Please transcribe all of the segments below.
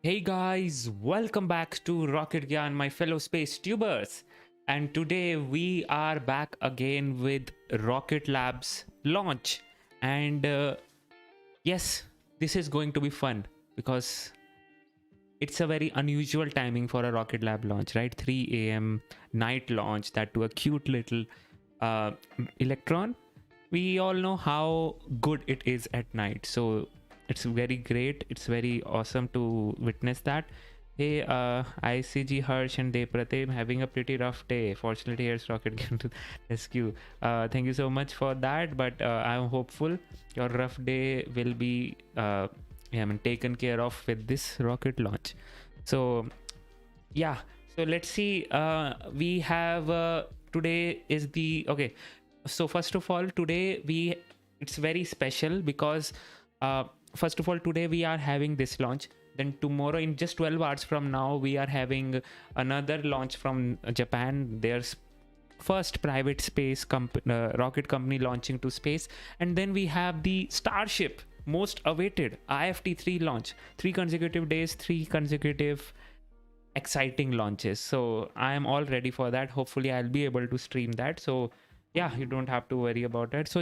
Hey guys, welcome back to Rocket Gyan, my fellow space tubers. And today we are back again with Rocket Lab's launch. And yes, this is going to be fun because it's a very unusual timing for a Rocket Lab launch, right? 3 a.m. night launch, that to a cute little uh, Electron. We all know how good it is at night, so it's very great, it's very awesome to witness that. Hey, ICG Harsh and Depratim having a pretty rough day. Fortunately, here's Rocket came to rescue. Thank you so much for that, but I'm hopeful your rough day will be taken care of with this rocket launch. So yeah, so let's see. We have today is the okay. So first of all, today it's very special because first of all, today we are having this launch. Then tomorrow, in just 12 hours from now, we are having another launch from Japan. There's first private space rocket company launching to space. And then we have the Starship, most awaited IFT-3 launch. 3 consecutive days, 3 consecutive exciting launches. So I am all ready for that. Hopefully I'll be able to stream that. So yeah, you don't have to worry about it. So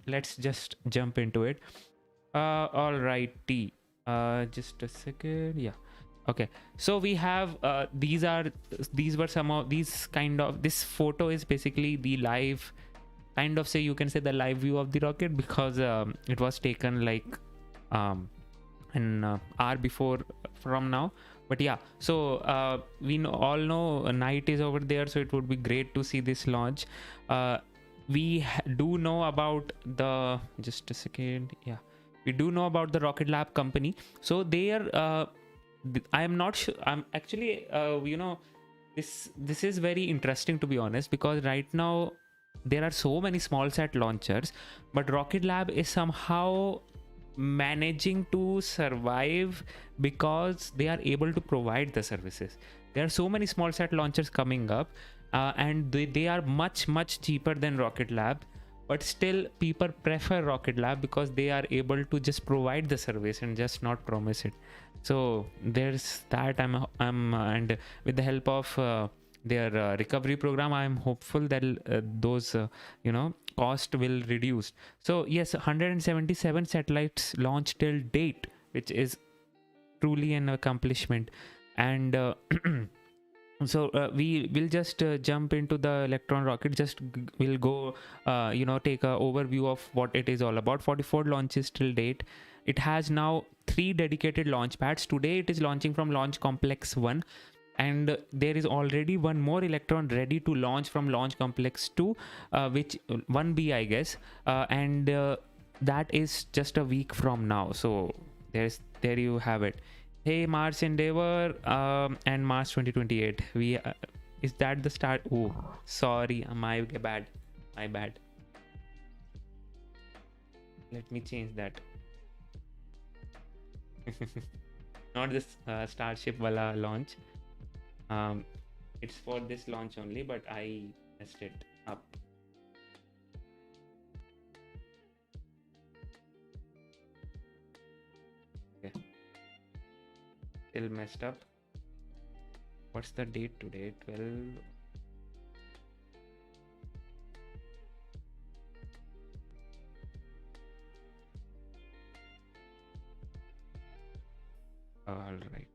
let's just jump into it. All righty. Just a second. Yeah. Okay. So we have these were some of these kind of, this photo is basically the live, kind of say, you can say the live view of the rocket, because it was taken like an hour before from now. But yeah, so we all know night is over there, so it would be great to see this launch. We do know about the, just a second, yeah, we do know about the Rocket Lab company. So they are I am not sure, I'm actually this is very interesting, to be honest, because right now there are so many small sat launchers, but Rocket Lab is somehow managing to survive because they are able to provide the services. There are so many small sat launchers coming up, and they are much cheaper than Rocket Lab, but still people prefer Rocket Lab because they are able to just provide the service and just not promise it. So there's that. And with the help of their recovery program, I'm hopeful that those cost will reduce. So yes, 177 satellites launched till date, which is truly an accomplishment. And so we will just jump into the Electron rocket. We'll go take a overview of what it is all about. 44 launches till date. It has now 3 dedicated launch pads. Today it is launching from Launch Complex 1, and there is already one more Electron ready to launch from Launch Complex 2, which 1B, I guess, and that is just a week from now. So there you have it. Hey, Mars Endeavor and Mars 2028. We is that the start? Oh, sorry, my bad. Let me change that. Not this Starship wala launch. It's for this launch only, but I messed it up. Okay. Still messed up. What's the date today? 12. All right.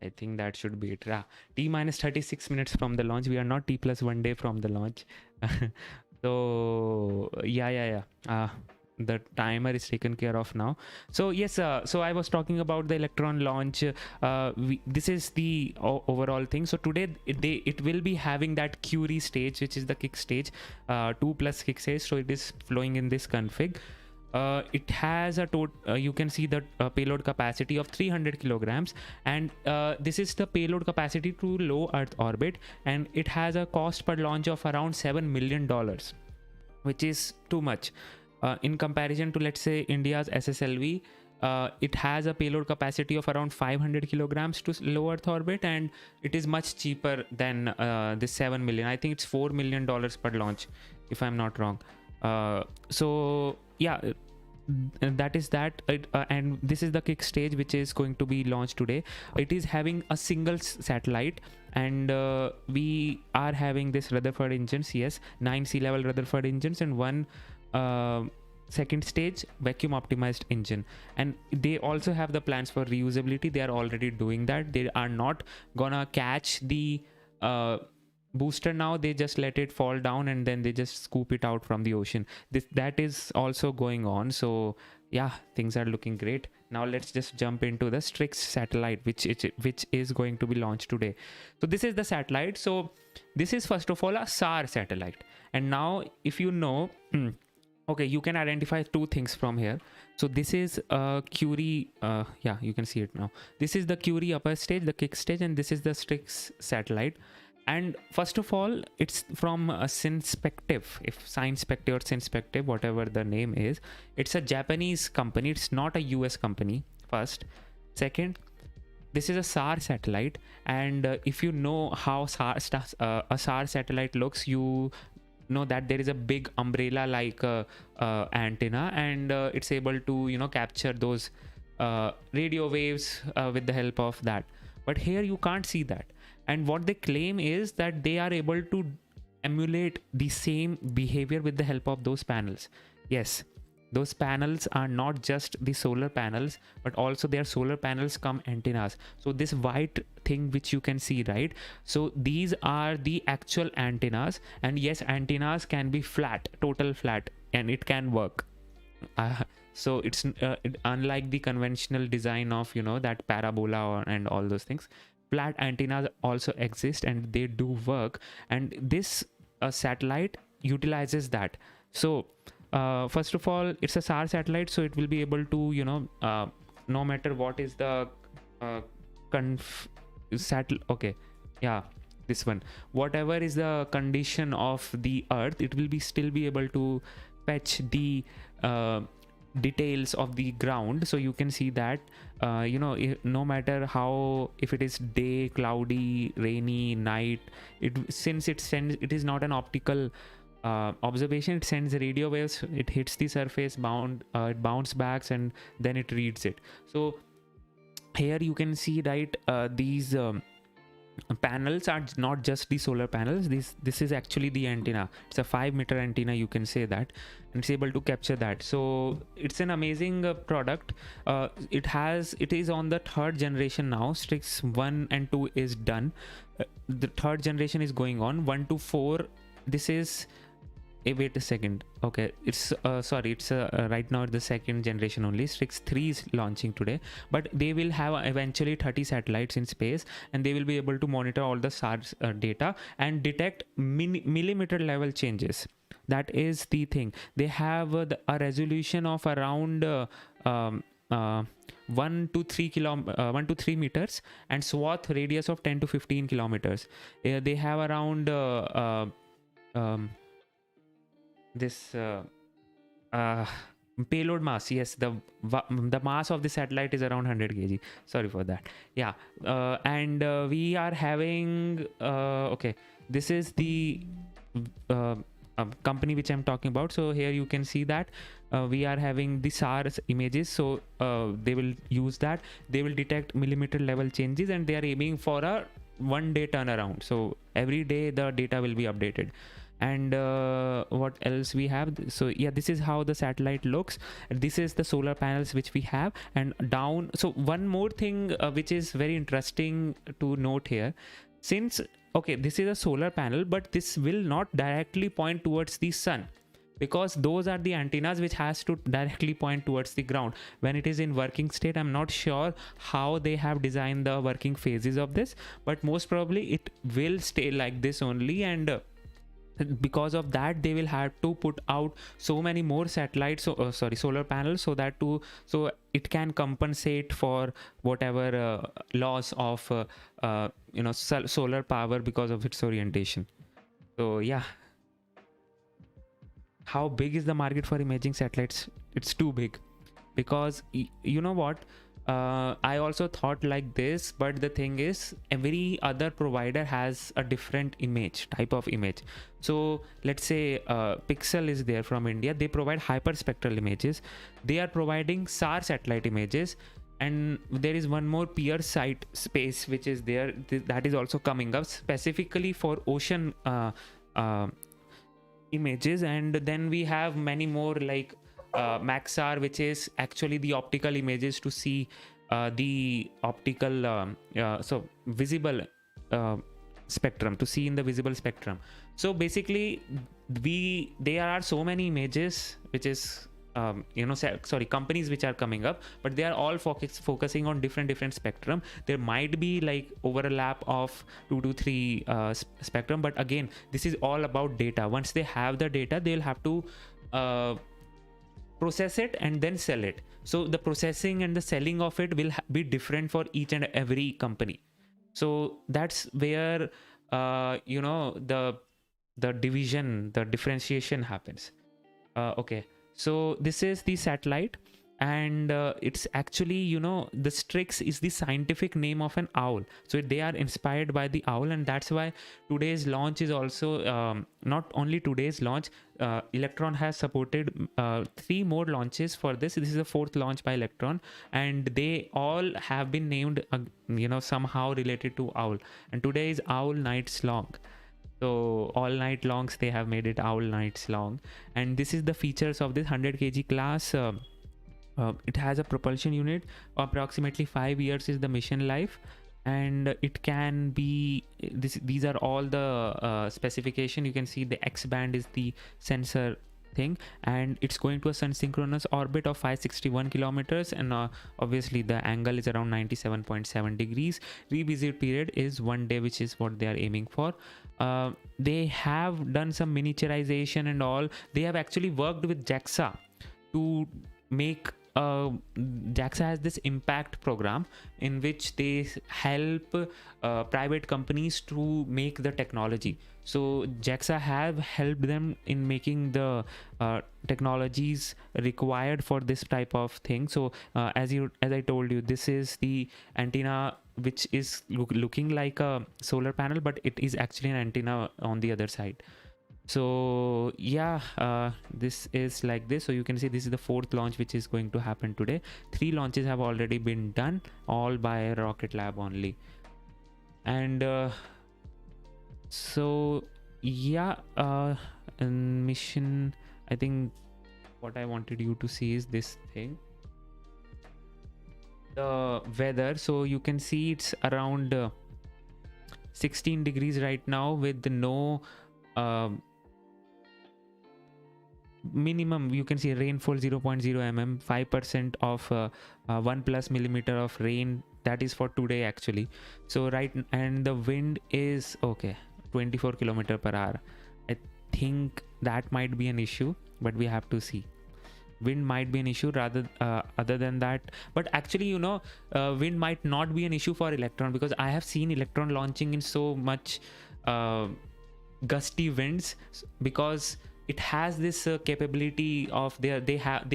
I think that should be it. T minus 36 minutes from the launch. We are not T plus 1 day from the launch. So yeah. The timer is taken care of now. So yes, so I was talking about the Electron launch. This is the overall thing. So today it will be having that Curie stage, which is the kick stage, 2 plus kick stage. So it is flowing in this config. It has a total, you can see the payload capacity of 300 kilograms, and this is the payload capacity to low Earth orbit, and it has a cost per launch of around $7 million, which is too much. In comparison to, let's say, India's SSLV, it has a payload capacity of around 500 kilograms to low Earth orbit, and it is much cheaper than this 7 million. I think it's $4 million per launch, if I'm not wrong. So yeah, that is that and this is the kick stage which is going to be launched today. It is having a single satellite, and we are having this Rutherford engines, yes, 9 sea level Rutherford engines and one second stage vacuum optimized engine. And they also have the plans for reusability. They are already doing that. They are not gonna catch the booster now. They just let it fall down and then they just scoop it out from the ocean. That is also going on. So yeah, things are looking great. Now let's just jump into the StriX satellite, which is going to be launched today. So this is the satellite. So this is first of all a SAR satellite, and now if you know okay, you can identify two things from here. So this is a Curie, yeah, you can see it now. This is the Curie upper stage, the kick stage, and this is the StriX satellite. And first of all, it's from a Synspective, if Synspective or Synspective, whatever the name is. It's a Japanese company. It's not a US company, first. Second, this is a SAR satellite. And if you know how a SAR satellite looks, you know that there is a big umbrella like antenna, and it's able to, you know, capture those radio waves with the help of that. But here you can't see that. And what they claim is that they are able to emulate the same behavior with the help of those panels. Yes, those panels are not just the solar panels, but also their solar panels come antennas. So this white thing which you can see, right? So these are the actual antennas. And yes, antennas can be flat, total flat, and it can work. So it's unlike the conventional design of, you know, that parabola and all those things. Flat antennas also exist and they do work, and this satellite utilizes that. So first of all, it's a SAR satellite, so it will be able to, you know, no matter what is the okay, yeah, this one, whatever is the condition of the Earth, it will be still be able to fetch the details of the ground. So you can see that you know, no matter how, if it is day, cloudy, rainy, night, since it is not an optical observation, it sends radio waves, it hits the surface, it bounces back, and then it reads it. So here you can see, right, these panels are not just the solar panels. This is actually the antenna. It's a 5-meter antenna, you can say that, and it's able to capture that. So it's an amazing product. It is on the 3rd generation now. StriX 1 and 2 is done. The 3rd generation is going on, 1 to 4. This is wait a second. Okay, it's sorry, it's right now the 2nd generation only. StriX 3 is launching today, but they will have eventually 30 satellites in space, and they will be able to monitor all the SARS data and detect millimeter level changes. That is the thing. They have a resolution of around 1 to 3 meters, and swath radius of 10 to 15 kilometers. They have around this payload mass. Yes, the mass of the satellite is around 100 kg. Sorry for that. Yeah, and we are having okay, this is the company which I'm talking about. So here you can see that we are having the SARS images. So they will use that. They will detect millimeter level changes, and they are aiming for a 1-day turnaround. So every day the data will be updated. And what else we have? So yeah, this is how the satellite looks. This is the solar panels which we have, and down. So one more thing which is very interesting to note here, since okay, this is a solar panel, but this will not directly point towards the sun, because those are the antennas which has to directly point towards the ground. When it is in working state, I'm not sure how they have designed the working phases of this, but most probably it will stay like this only. And because of that, they will have to put out so many more satellites, so solar panels, so that so it can compensate for whatever loss of you know, solar power because of its orientation. So yeah, how big is the market for imaging satellites? It's too big, because you know what, I also thought like this, but the thing is every other provider has a different image, type of image. So let's say Pixel is there from India, they provide hyperspectral images. They are providing SAR satellite images, and there is one more peer site space which is there, that is also coming up specifically for ocean images. And then we have many more like Maxar, which is actually the optical images to see the optical so visible uh, spectrum, to see in the visible spectrum. So basically there are so many images which is sorry, companies which are coming up, but they are all focusing on different spectrum. There might be like overlap of 2 to 3 spectrum, but again, this is all about data. Once they have the data, they'll have to process it and then sell it. So the processing and the selling of it will be different for each and every company. So that's where the division, the differentiation happens. Okay, so this is the satellite, and it's actually, the StriX is the scientific name of an owl. So they are inspired by the owl, and that's why today's launch is also not only today's launch. Electron has supported 3 more launches for this. This is the 4th launch by Electron, and they all have been named somehow related to owl. And today is Owl Nights Long. So all night longs, they have made it Owl Nights Long. And this is the features of this 100 kg class. It has a propulsion unit. Approximately 5 years is the mission life, and it can be these are all the specification. You can see the X band is the sensor thing, and it's going to a sun synchronous orbit of 561 kilometers, and obviously the angle is around 97.7 degrees. Revisit period is 1 day, which is what they are aiming for. They have done some miniaturization and all. They have actually worked with JAXA to make JAXA has this impact program in which they help private companies to make the technology. So JAXA have helped them in making the technologies required for this type of thing. So as I told you, this is the antenna which is looking like a solar panel, but it is actually an antenna on the other side. So yeah, this is like this. So you can see this is the 4th launch which is going to happen today. 3 launches have already been done, all by Rocket Lab only. And so yeah, mission, I think what I wanted you to see is this thing, the weather. So you can see it's around 16 degrees right now, with no minimum. You can see rainfall 0.0 mm, 5% of 1+ millimeter of rain. That is for today actually. So right, and the wind is okay, 24 km/h. I think that might be an issue, but we have to see. Wind might be an issue rather other than that, but actually wind might not be an issue for Electron, because I have seen Electron launching in so much gusty winds, because it has this capability of they have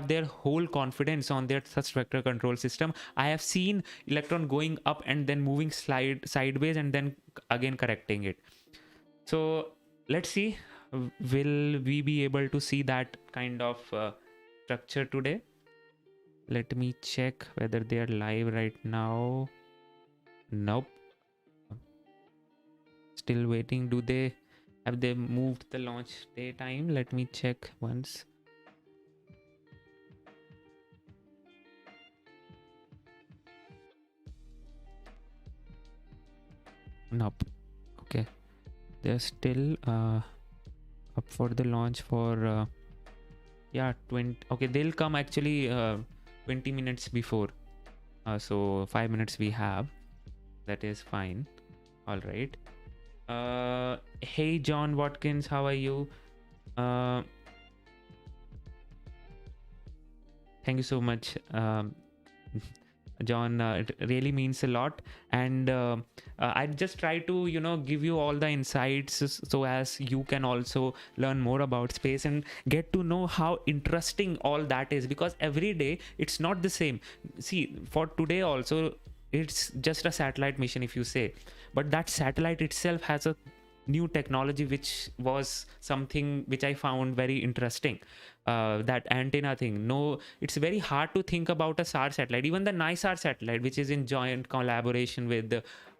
their whole confidence on their thrust vector control system. I have seen Electron going up and then moving sideways and then again correcting it. So let's see, will we be able to see that kind of structure today? Let me check whether they are live right now. Nope, still waiting. Have they moved the launch day time? Let me check once. Nope. Okay, they're still up for the launch for yeah, 20. Okay, they'll come actually 20 minutes before, so 5 minutes we have. That is fine. All right. Hey John Watkins, how are you? Thank you so much. John. It really means a lot. And I just try to, give you all the insights so as you can also learn more about space and get to know how interesting all that is, because every day it's not the same. See, for today also, it's just a satellite mission, if you say, but that satellite itself has a new technology, which was something which I found very interesting. That antenna thing. No, it's very hard to think about a SAR satellite. Even the NISAR satellite, which is in joint collaboration with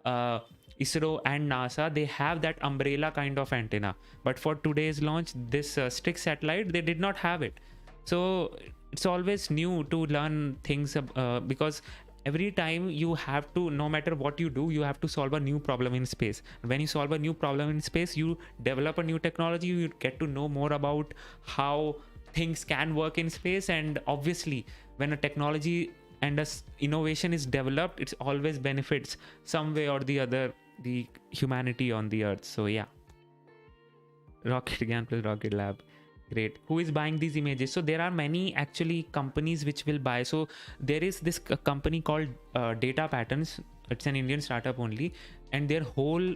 ISRO and NASA, they have that umbrella kind of antenna. But for today's launch, this StriX satellite, they did not have it. So it's always new to learn things, because every time you have to, no matter what you do, you have to solve a new problem in space. When you solve a new problem in space, you develop a new technology, you get to know more about how things can work in space. And obviously, when a technology and a innovation is developed, it always benefits some way or the other the humanity on the earth. So yeah, Rocket Gyan plus Rocket Lab. Great. Who is buying these images? So there are many actually companies which will buy. So there is this company called Data Patterns. It's an Indian startup only, and their whole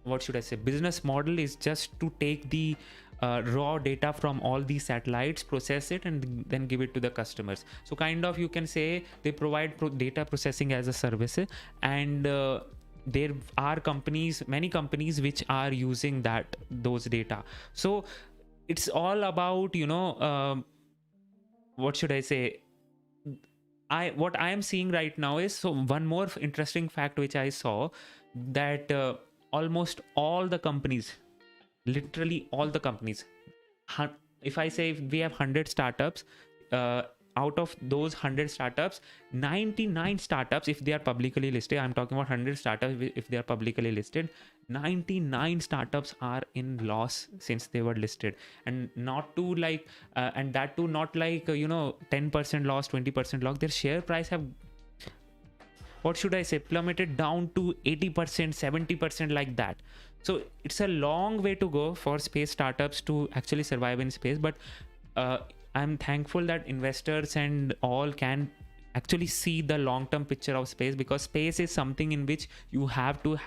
what should I say, business model is just to take the raw data from all these satellites, process it, and then give it to the customers. So kind of, you can say, they provide data processing as a service. And there are companies, many companies, which are using those data. So it's all about, what should I say, what I am seeing right now is, so one more interesting fact which I saw, that almost all the companies, literally all the companies, if I say, if we have 100 startups, out of those 100 startups, 99 startups, if they are publicly listed, I'm talking about 100 startups, if they are publicly listed, 99 startups are in loss since they were listed. And not to like and that too not like 10% loss, 20% loss. Their share price have, what should I say, plummeted down to 80%, 70%, like that. So it's a long way to go for space startups to actually survive in space. But I'm thankful that investors and all can actually see the long-term picture of space, because space is something in which you have to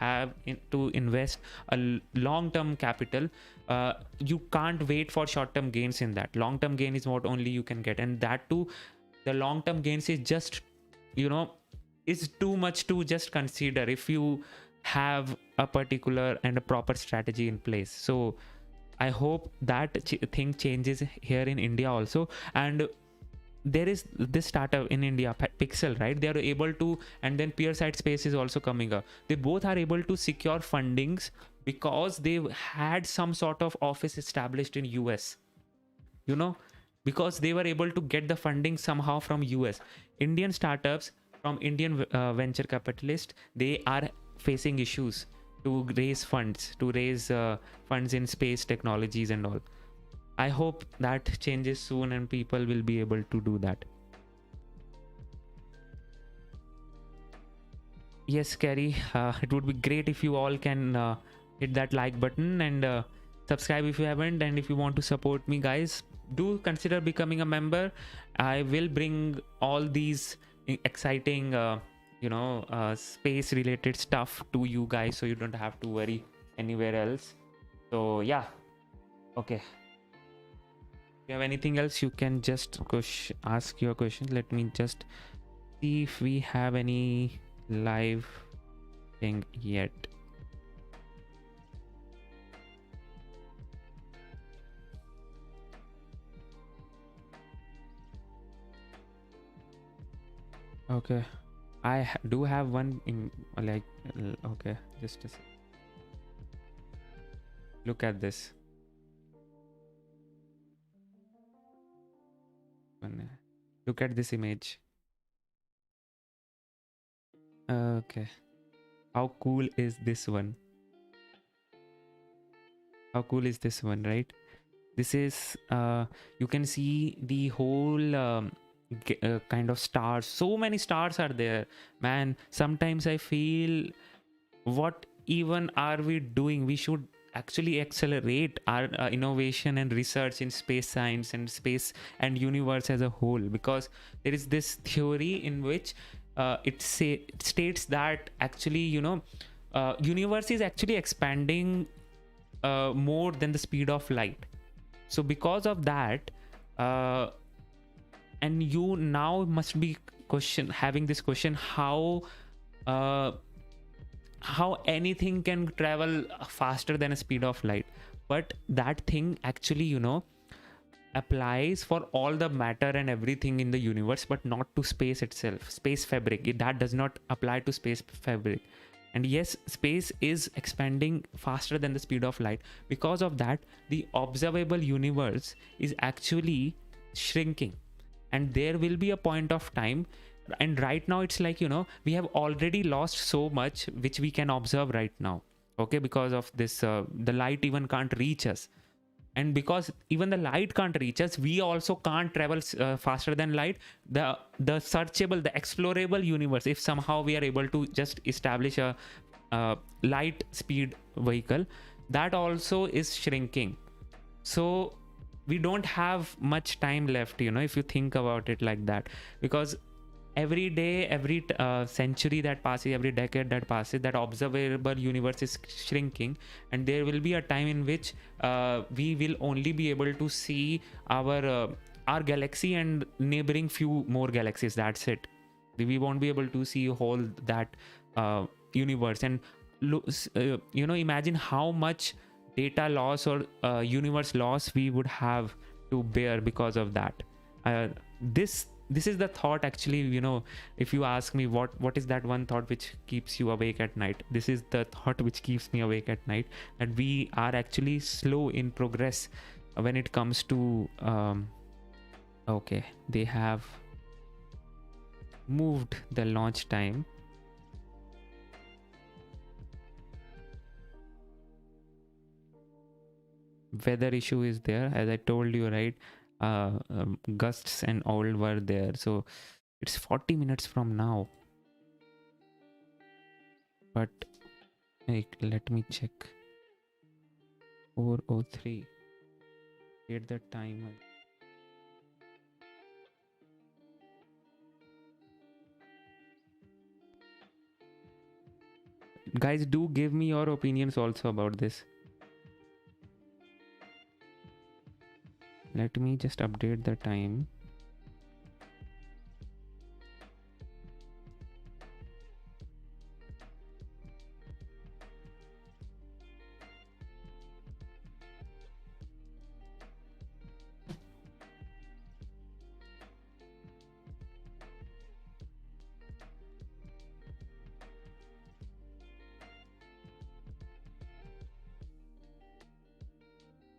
to invest a long-term capital. You can't wait for short-term gains in that. Long-term gain is what only you can get, and that too, the long-term gains is just, is too much to just consider if you have a particular and a proper strategy in place. So I hope that thing changes here in India also. And there is this startup in India, Pixel, right? They are able to, and then Peerside Space is also coming up. They both are able to secure fundings because they've had some sort of office established in US, because they were able to get the funding somehow from US. Indian startups from Indian venture capitalists, they are facing issues to raise funds, funds in space technologies and all. I hope that changes soon and people will be able to do that. Yes, Carrie, it would be great if you all can hit that like button and subscribe if you haven't. And if you want to support me, guys, do consider becoming a member. I will bring all these exciting space related stuff to you guys, so you don't have to worry anywhere else. So yeah, okay, if you have anything else, you can just ask your question. Let me just see if we have any live thing yet. Okay, I do have one in okay, just a sec. Look at this. Look at this image. Okay, how cool is this one? How cool is this one, right? This is you can see the whole kind of stars. So many stars are there, man. Sometimes I feel, what even are we doing? We should actually accelerate our innovation and research in space science and space and universe as a whole, because there is this theory in which it states that actually, universe is actually expanding more than the speed of light. So because of that, and you now must be having this question, uh, how anything can travel faster than a speed of light. But that thing actually, applies for all the matter and everything in the universe, but not to space itself. Space fabric, that does not apply to space fabric. And yes, space is expanding faster than the speed of light. Because of that, the observable universe is actually shrinking, and there will be a point of time, and right now it's like, we have already lost so much which we can observe right now. Okay, because of this, the light even can't reach us, and because even the light can't reach us, we also can't travel faster than light. The searchable, the explorable universe, if somehow we are able to just establish a light speed vehicle, that also is shrinking. So we don't have much time left, if you think about it like that, because every day, every century that passes, every decade that passes, that observable universe is shrinking, and there will be a time in which we will only be able to see our galaxy and neighboring few more galaxies. That's it. We won't be able to see whole that universe. And imagine how much data loss or universe loss we would have to bear because of that. This is the thought actually, if you ask me what is that one thought which keeps you awake at night, this is the thought which keeps me awake at night, that we are actually slow in progress when it comes to okay, they have moved the launch time. Weather issue is there, as I told you, right? Gusts and all were there, so it's 40 minutes from now. But let me check. 4:03. Get the time. Guys, do give me your opinions also about this. Let me just update the time.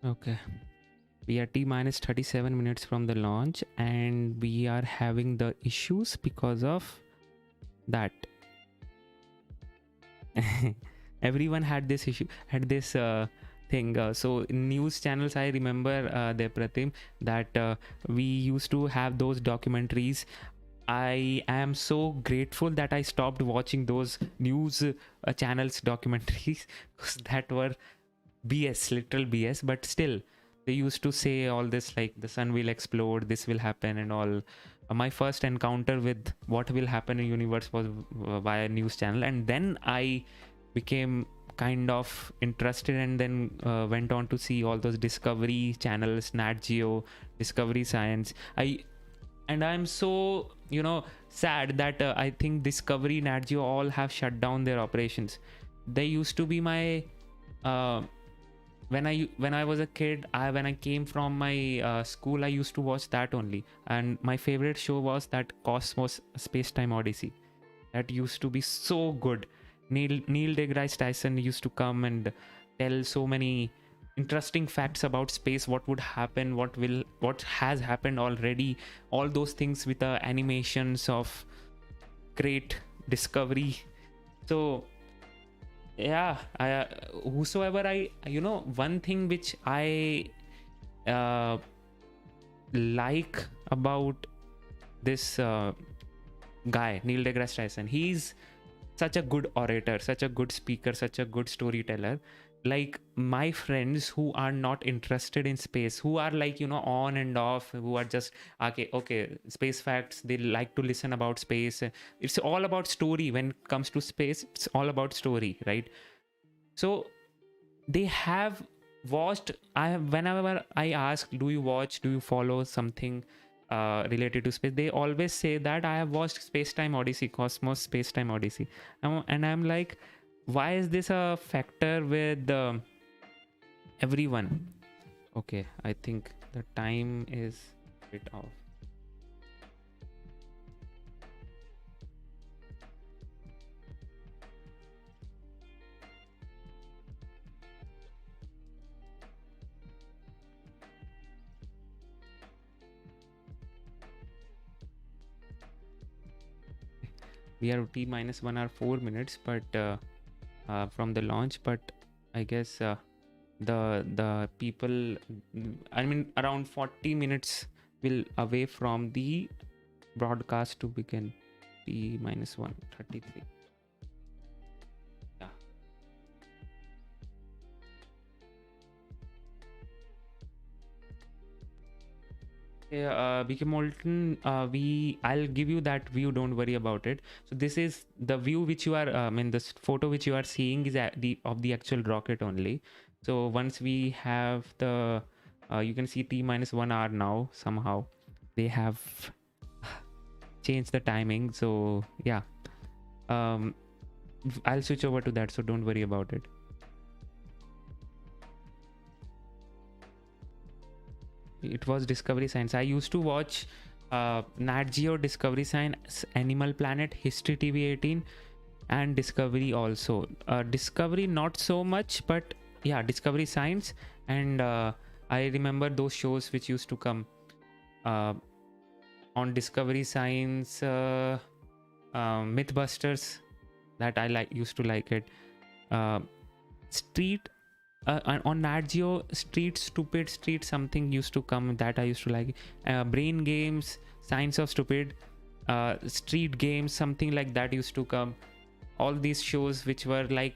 Okay. We are T-minus 37 minutes from the launch, and we are having the issues because of that. Everyone had this issue, had this thing. So in news channels, I remember Pratim, that we used to have those documentaries. I am so grateful that I stopped watching those news channels documentaries, because that were BS, literal BS. But still, they used to say all this like the sun will explode, this will happen and all. My first encounter with what will happen in universe was via news channel, and then I became kind of interested, and then went on to see all those Discovery channels, Nat Geo, Discovery Science. I'm so sad that I think Discovery, Nat Geo all have shut down their operations. They used to be my when I was a kid, when I came from my school, I used to watch that only, and my favorite show was that Cosmos Space-Time Odyssey. That used to be so good. Neil deGrasse Tyson used to come and tell so many interesting facts about space, what would happen, what has happened already, all those things with the animations of great discovery. So yeah, whosoever one thing which I like about this guy, Neil deGrasse Tyson, he's such a good orator, such a good speaker, such a good storyteller. like my friends who are not interested in space, who are like, you know, on and off, who are just okay, space facts, they like to listen about space. It's all about story. When it comes to space, it's all about story, right? So they have watched, I have, whenever I ask, do you watch, do you follow something related to space, they always say that I have watched Space Time Odyssey, Cosmos Space Time Odyssey. And I'm like, why is this a factor with everyone? Okay, I think the time is a bit off. We are T minus 1 hour 4 minutes, but from the launch, but I guess the people, I mean, around 40 minutes will away from the broadcast to begin. T minus 133. Yeah. Yeah, BK Molten, I'll give you that view. Don't worry about it. So this is the view which you are, I mean, this photo which you are seeing is of the actual rocket only. So once we have the, you can see T minus 1 hour now. Somehow they have changed the timing. So yeah, I'll switch over to that. So don't worry about it. It was Discovery Science. I used to watch Nat Geo, Discovery Science, Animal Planet, History TV 18, and Discovery also. Discovery not so much, but yeah, Discovery Science. And I remember those shows which used to come on Discovery Science, Mythbusters, that I used to like it. Street on Nat Geo, Street Stupid, Street something used to come, that I used to like. Brain Games, Science of Stupid, Street Games, something like that used to come. All these shows which were like,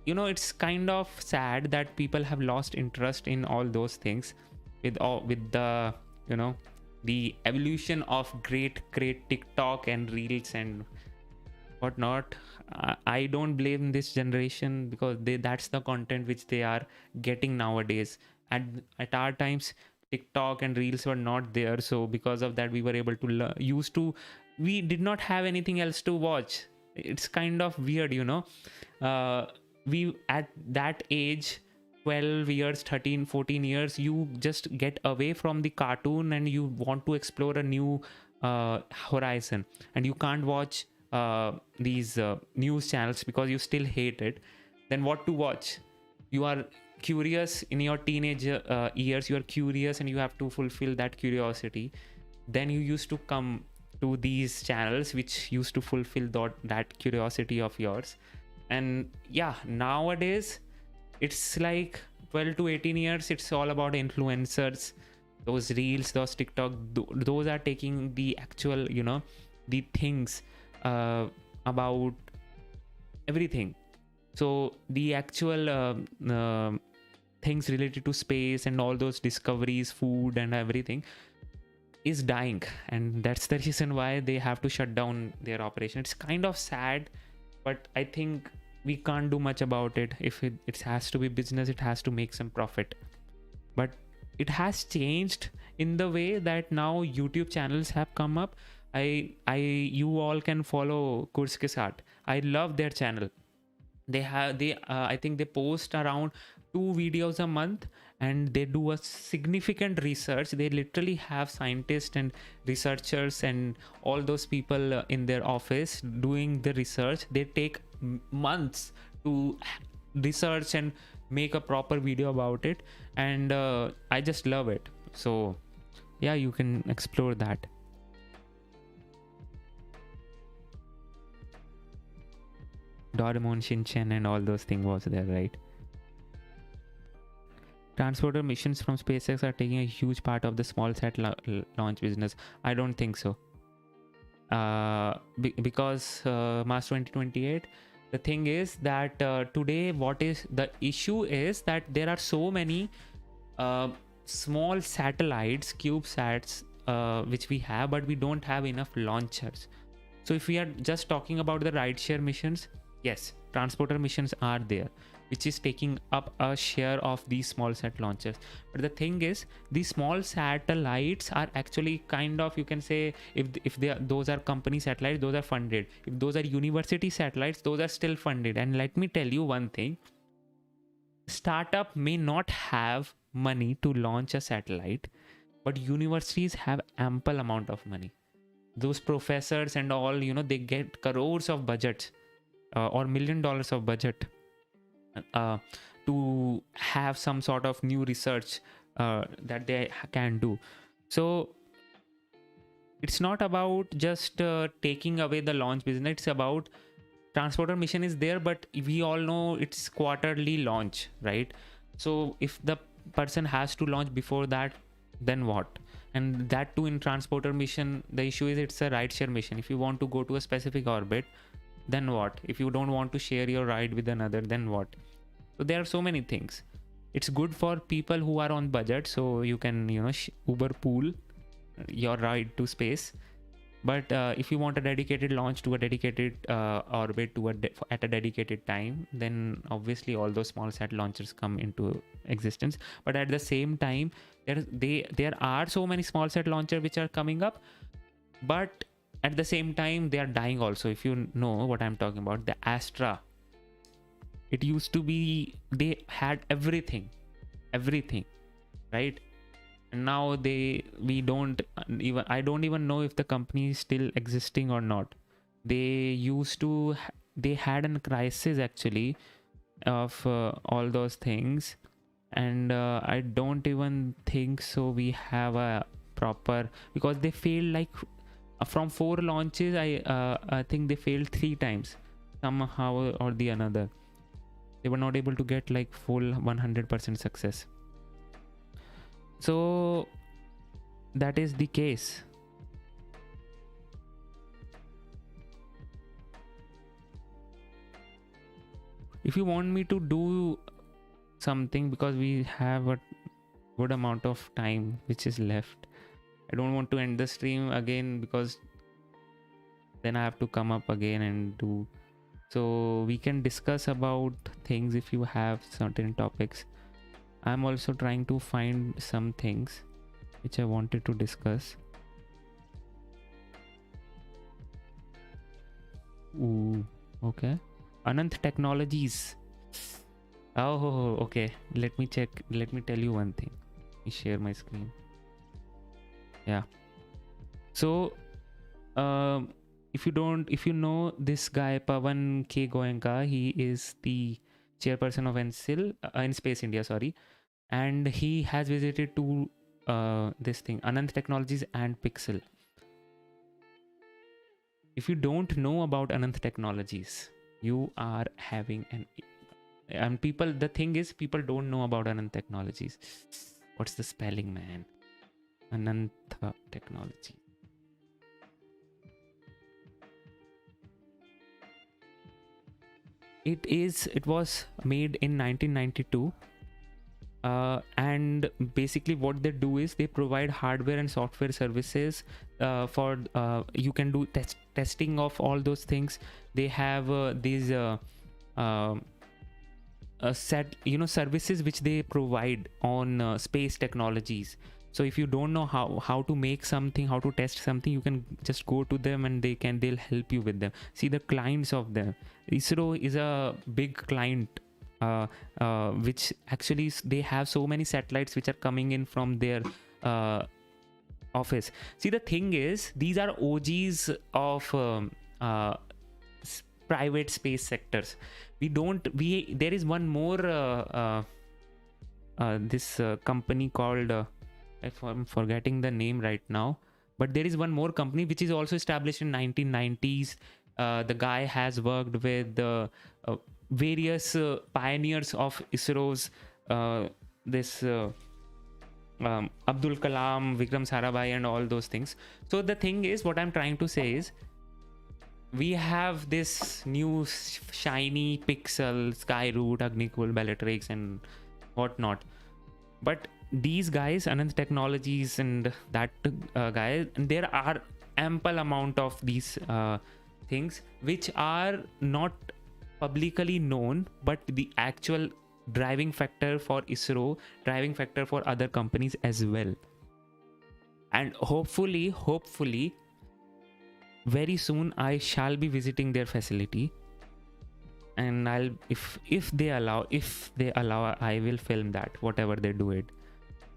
you know, it's kind of sad that people have lost interest in all those things with the, you know, the evolution of great TikTok and reels and whatnot. I don't blame this generation, because that's the content which they are getting nowadays. And at our times, TikTok and reels were not there, so because of that we were able to we did not have anything else to watch. It's kind of weird, you know. We at that age, 12 years, 13, 14 years, you just get away from the cartoon and you want to explore a new horizon, and you can't watch these news channels because you still hate it. Then what to watch? You are curious in your teenage years, you are curious and you have to fulfill that curiosity. Then you used to come to these channels which used to fulfill that curiosity of yours. And yeah, nowadays it's like 12 to 18 years, it's all about influencers. Those reels, those TikTok, those are taking the actual, you know, the things about everything. So the actual things related to space and all those discoveries, food and everything is dying, and that's the reason why they have to shut down their operation. It's kind of sad, but I think we can't do much about it. If it has to be business, it has to make some profit. But it has changed in the way that now YouTube channels have come up. You all can follow Kurs Ke Saath. I love their channel. I think they post around 2 videos a month, and they do a significant research. They literally have scientists and researchers and all those people in their office doing the research. They take months to research and make a proper video about it, and I just love it. So yeah, you can explore that. Doraemon, Shinchan and all those things was there, right? Transporter missions from SpaceX are taking a huge part of the small sat launch business. I don't think so. Because Mars 2028, The thing is that today what is the issue is that there are so many uh, small satellites, CubeSats, which we have, but we don't have enough launchers. So if we are just talking about the rideshare missions, yes, transporter missions are there, which is taking up a share of these small sat launchers. But the thing is, these small satellites are actually kind of, you can say, if they are, those are company satellites, those are funded. If those are university satellites, those are still funded. And let me tell you one thing: startup may not have money to launch a satellite, but universities have ample amount of money. Those professors and all, you know, they get crores of budgets or $1 million of budget uh, to have some sort of new research that they can do. So it's not about just taking away the launch business. It's about transporter mission is there, but we all know it's quarterly launch, right? So if the person has to launch before that, then what? And that too in transporter mission, the issue is it's a rideshare mission. If you want to go to a specific orbit, then what? If you don't want to share your ride with another, then what? So there are so many things. It's good for people who are on budget, so you can, you know, Uber pool your ride to space. But if you want a dedicated launch to a dedicated orbit to at a dedicated time, then obviously all those small sat launchers come into existence. But at the same time, there are so many small sat launcher which are coming up, but at the same time they are dying also. If you know what I'm talking about, the Astra, it used to be, they had everything, right? And now we don't even, I don't even know if the company is still existing or not. They used to they had a crisis actually of all those things, and I don't even think so we have a proper, because they failed like from 4 launches, I think they failed 3 times somehow or the another. They were not able to get like full 100% success. So that is the case. If you want me to do something, because we have a good amount of time which is left, I don't want to end the stream again, because then I have to come up again and do. So we can discuss about things if you have certain topics. I'm also trying to find some things which I wanted to discuss. Ooh, okay. Anant Technologies. Oh, okay. Let me check. Let me tell you one thing. Let me share my screen. Yeah. So, if you know this guy, Pawan K. Goenka, he is the chairperson of NSIL, in Space India, sorry. And he has visited to this thing, Anant Technologies and Pixel. If you don't know about Anant Technologies, you are having and people, the thing is, people don't know about Anant Technologies. What's the spelling, man? Anant Technology. It was made in 1992. And basically what they do is they provide hardware and software services for you can do testing of all those things. They have these set, you know, services which they provide on space technologies. So if you don't know how to make something, how to test something, you can just go to them and they'll help you with them. See the clients of them. ISRO is a big client, which actually they have so many satellites which are coming in from their office. See, the thing is, these are OGs of private space sectors. There is one more this company called I'm forgetting the name right now, but there is one more company which is also established in 1990s. The guy has worked with various pioneers of ISRO's Abdul Kalam, Vikram Sarabhai and all those things. So the thing is, what I'm trying to say is, we have this new shiny Pixel, Skyroot, Agnikul, Bellatrix, and whatnot. But these guys, Anand Technologies and that guy, there are ample amount of these things which are not publicly known, but the actual driving factor for ISRO, driving factor for other companies as well. And hopefully very soon I shall be visiting their facility, and I'll if they allow I will film that, whatever they do it.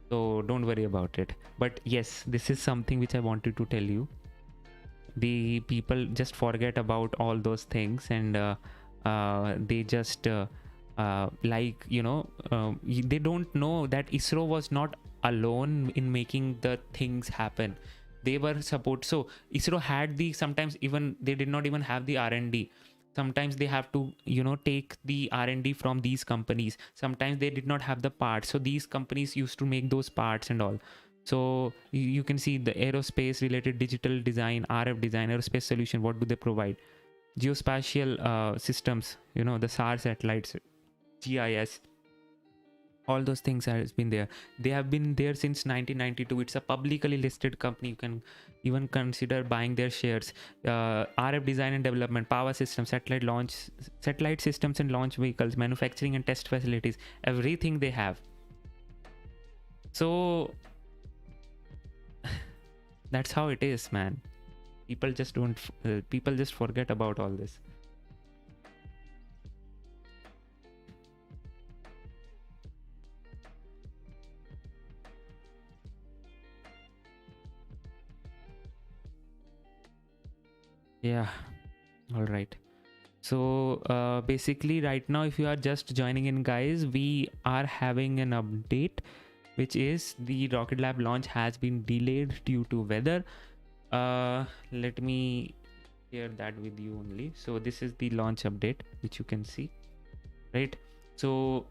So don't worry about it. But yes, this is something which I wanted to tell you. The people just forget about all those things, and they just like, you know, they don't know that ISRO was not alone in making the things happen. They were support. So ISRO had the, sometimes even they did not even have the R&D. Sometimes they have to, you know, take the R&D from these companies. Sometimes they did not have the parts, so these companies used to make those parts and all. So you can see the aerospace related digital design, RF design, aerospace solution. What do they provide? Geospatial systems, you know, the SAR satellites, GIS, all those things has been there. They have been there since 1992. It's a publicly listed company. You can even consider buying their shares. RF design and development, power systems, satellite systems and launch vehicles, manufacturing and test facilities, everything they have. So that's how it is, man. People just don't people just forget about all this. Yeah, all right. So basically right now, if you are just joining in, guys, we are having an update, which is the Rocket Lab launch has been delayed due to weather. Let me share that with you only. So this is the launch update, which you can see, right? So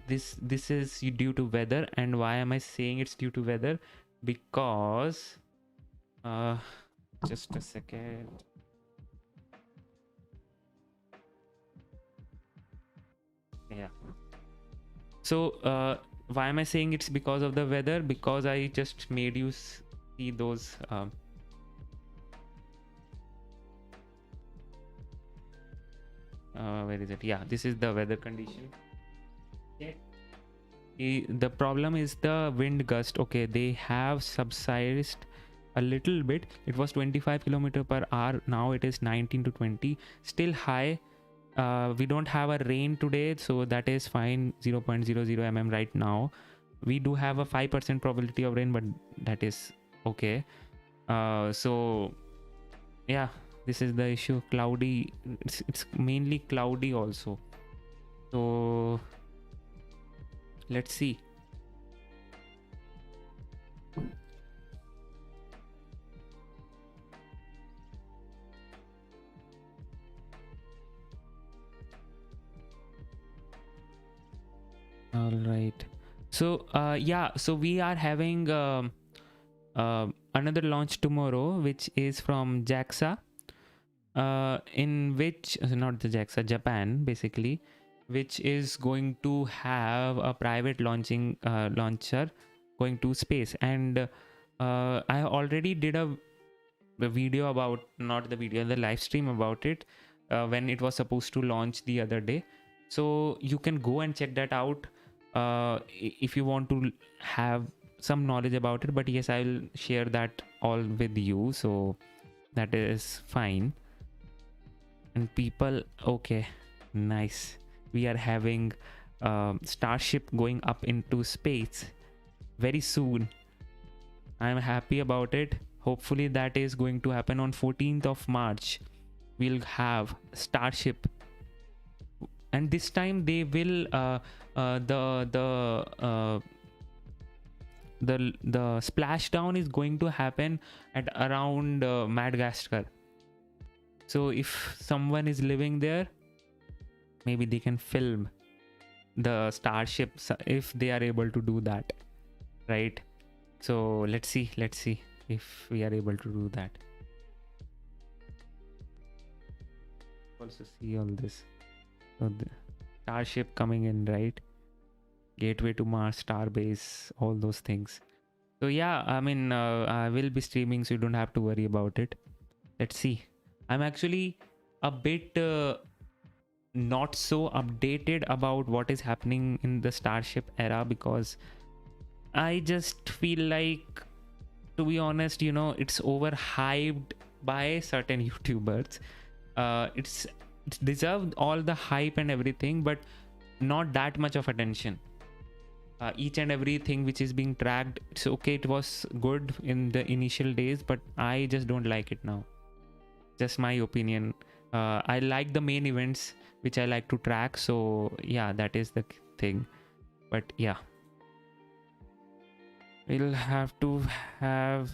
this is due to weather. And why am I saying it's due to weather? Because just a second. Yeah. So why am I saying it's because of the weather? Because I just made you see those where is it? Yeah, this is the weather condition. Okay. The problem is the wind gust. Okay, they have subsided a little bit. It was 25 km/h. Now it is 19 to 20. Still high. We don't have a rain today, so that is fine. 0.00 mm right now. We do have a 5% probability of rain, but that is okay. So yeah, this is the issue. Cloudy. It's mainly cloudy also. So let's see. All right. So yeah, so we are having another launch tomorrow, which is from JAXA, in which not the JAXA, Japan basically, which is going to have a private launcher going to space. And I already did a video about, not the video, the live stream about it, when it was supposed to launch the other day. So you can go and check that out if you want to have some knowledge about it. But yes, I will share that all with you, so that is fine. And people, okay, nice. We are having Starship going up into space very soon. I'm happy about it. Hopefully that is going to happen on 14th of March. We'll have Starship, and this time they will the splashdown is going to happen at around Madagascar. So if someone is living there, maybe they can film the Starship if they are able to do that, right? So let's see if we are able to do that. Also see all this. So the starship coming in, right? Gateway to Mars, Starbase, all those things. So yeah, I mean, I will be streaming, so you don't have to worry about it. Let's see. I'm actually a bit not so updated about what is happening in the Starship era, because I just feel like, to be honest, you know, it's overhyped by certain YouTubers. It's deserved all the hype and everything, but not that much of attention. Each and everything which is being tracked, it's okay, it was good in the initial days, but I just don't like it now. Just my opinion. I like the main events which I like to track, so yeah, that is the thing. But yeah, we'll have to have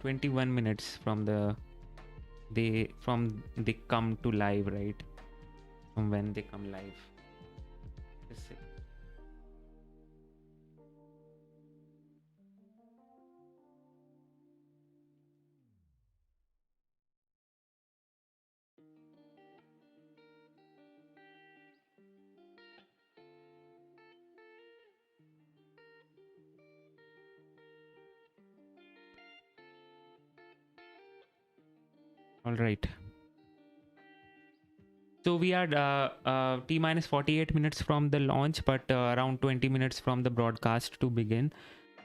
21 minutes from they come to live, right? From when they come live. Let's see. All right. So we are T minus 48 minutes from the launch, but around 20 minutes from the broadcast to begin.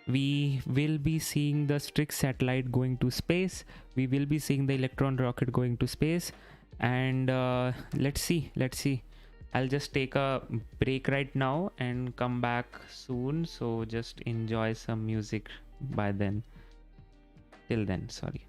We will be seeing the StriX satellite going to space. We will be seeing the Electron rocket going to space. And let's see. I'll just take a break right now and come back soon. So just enjoy some music by then. Till then, sorry.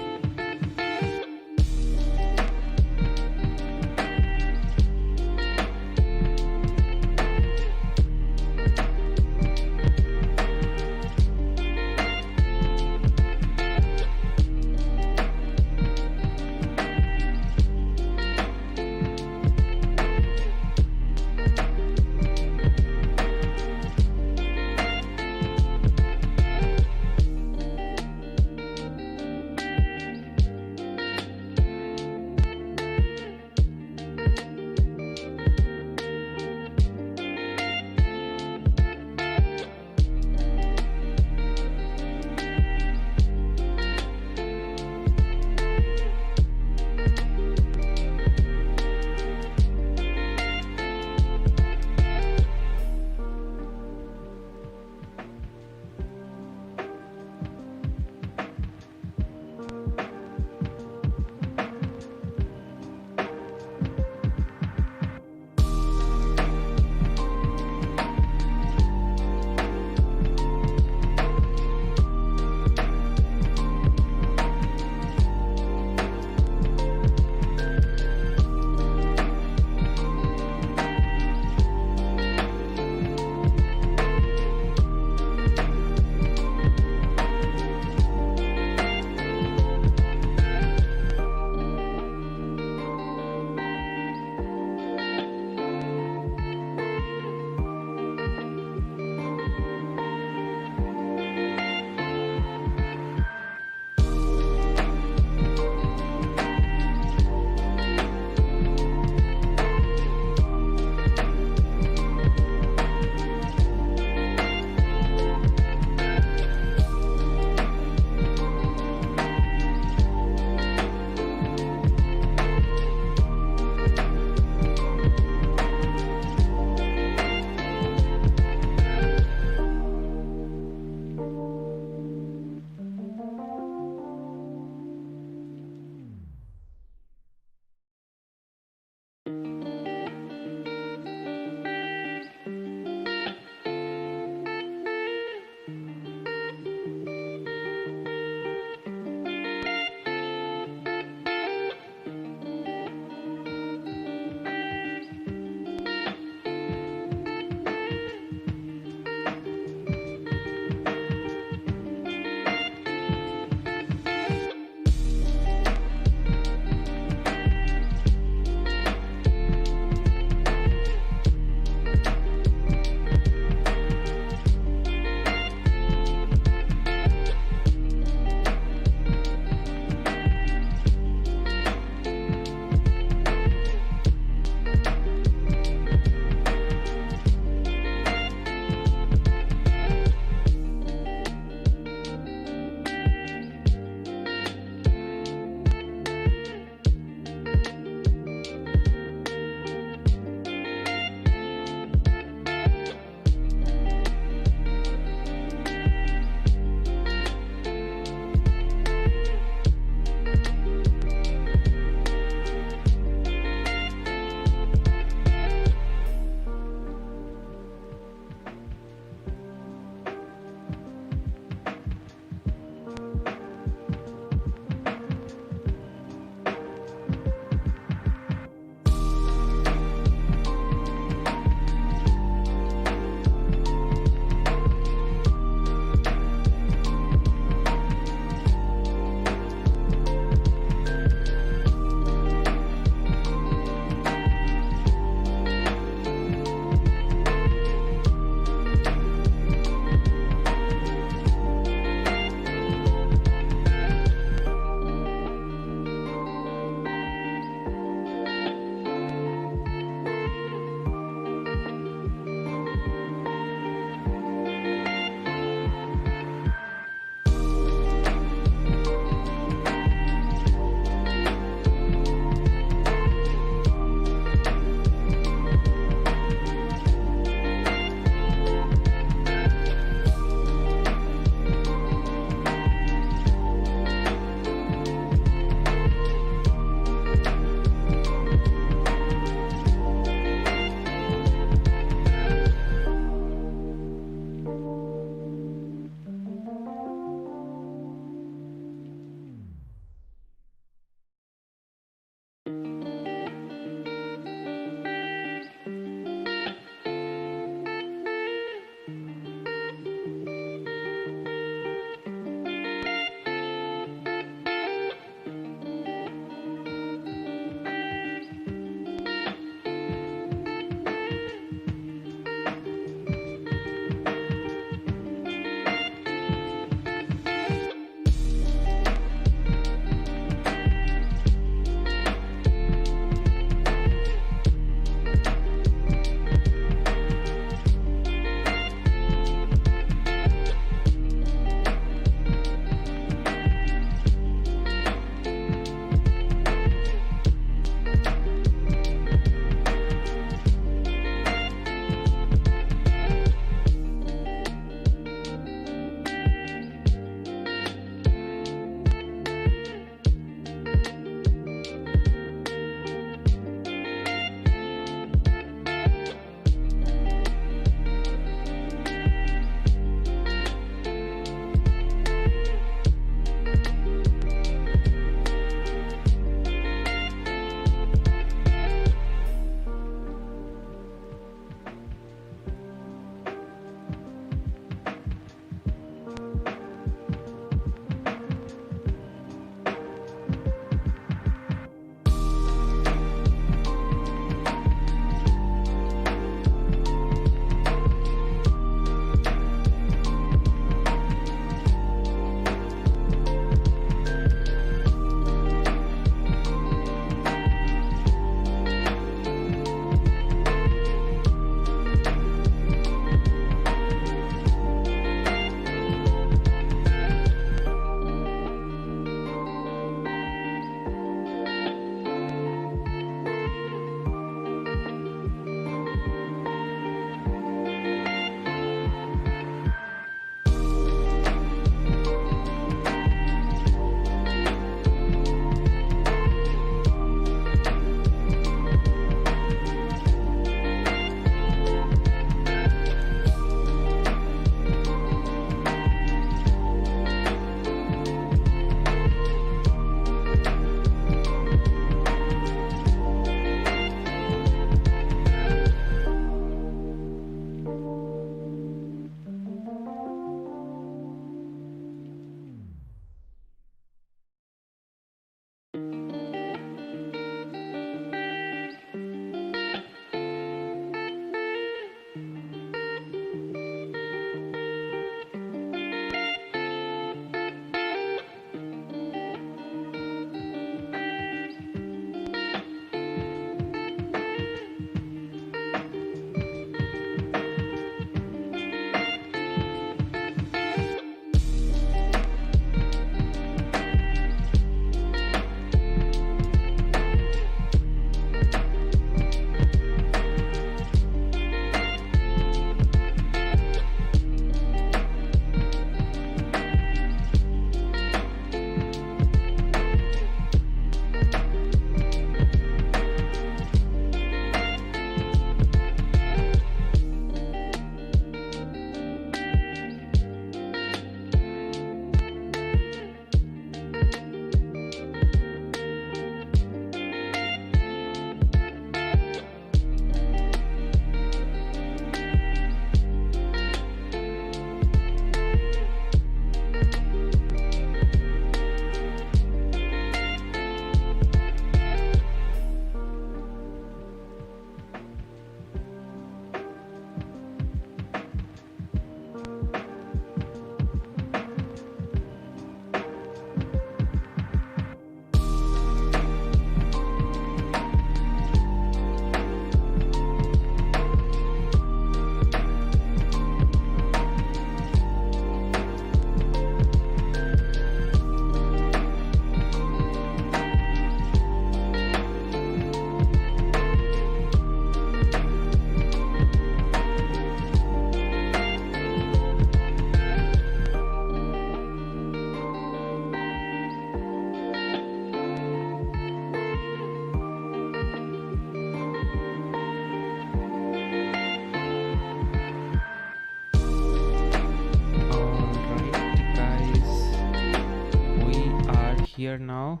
here now.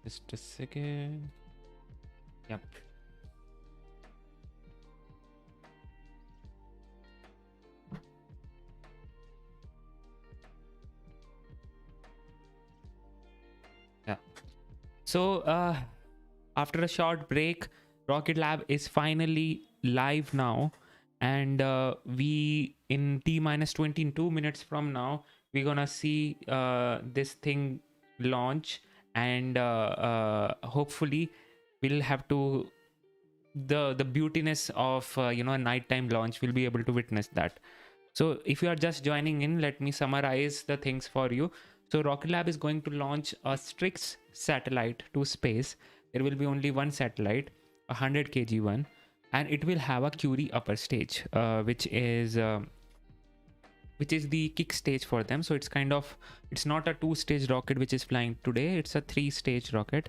Just a second. Yep. Yeah. So after a short break, Rocket Lab is finally live now, and we in T-22 minutes from now we're gonna see this thing launch, and hopefully we'll have to the beautiness of a nighttime launch. We'll be able to witness that. So if you are just joining in, let me summarize the things for you. So Rocket Lab is going to launch a StriX satellite to space. There will be only one satellite, a 100 kg one, and it will have a Curie upper stage, which is the kick stage for them. So it's not a 2-stage rocket which is flying today, it's a 3-stage rocket.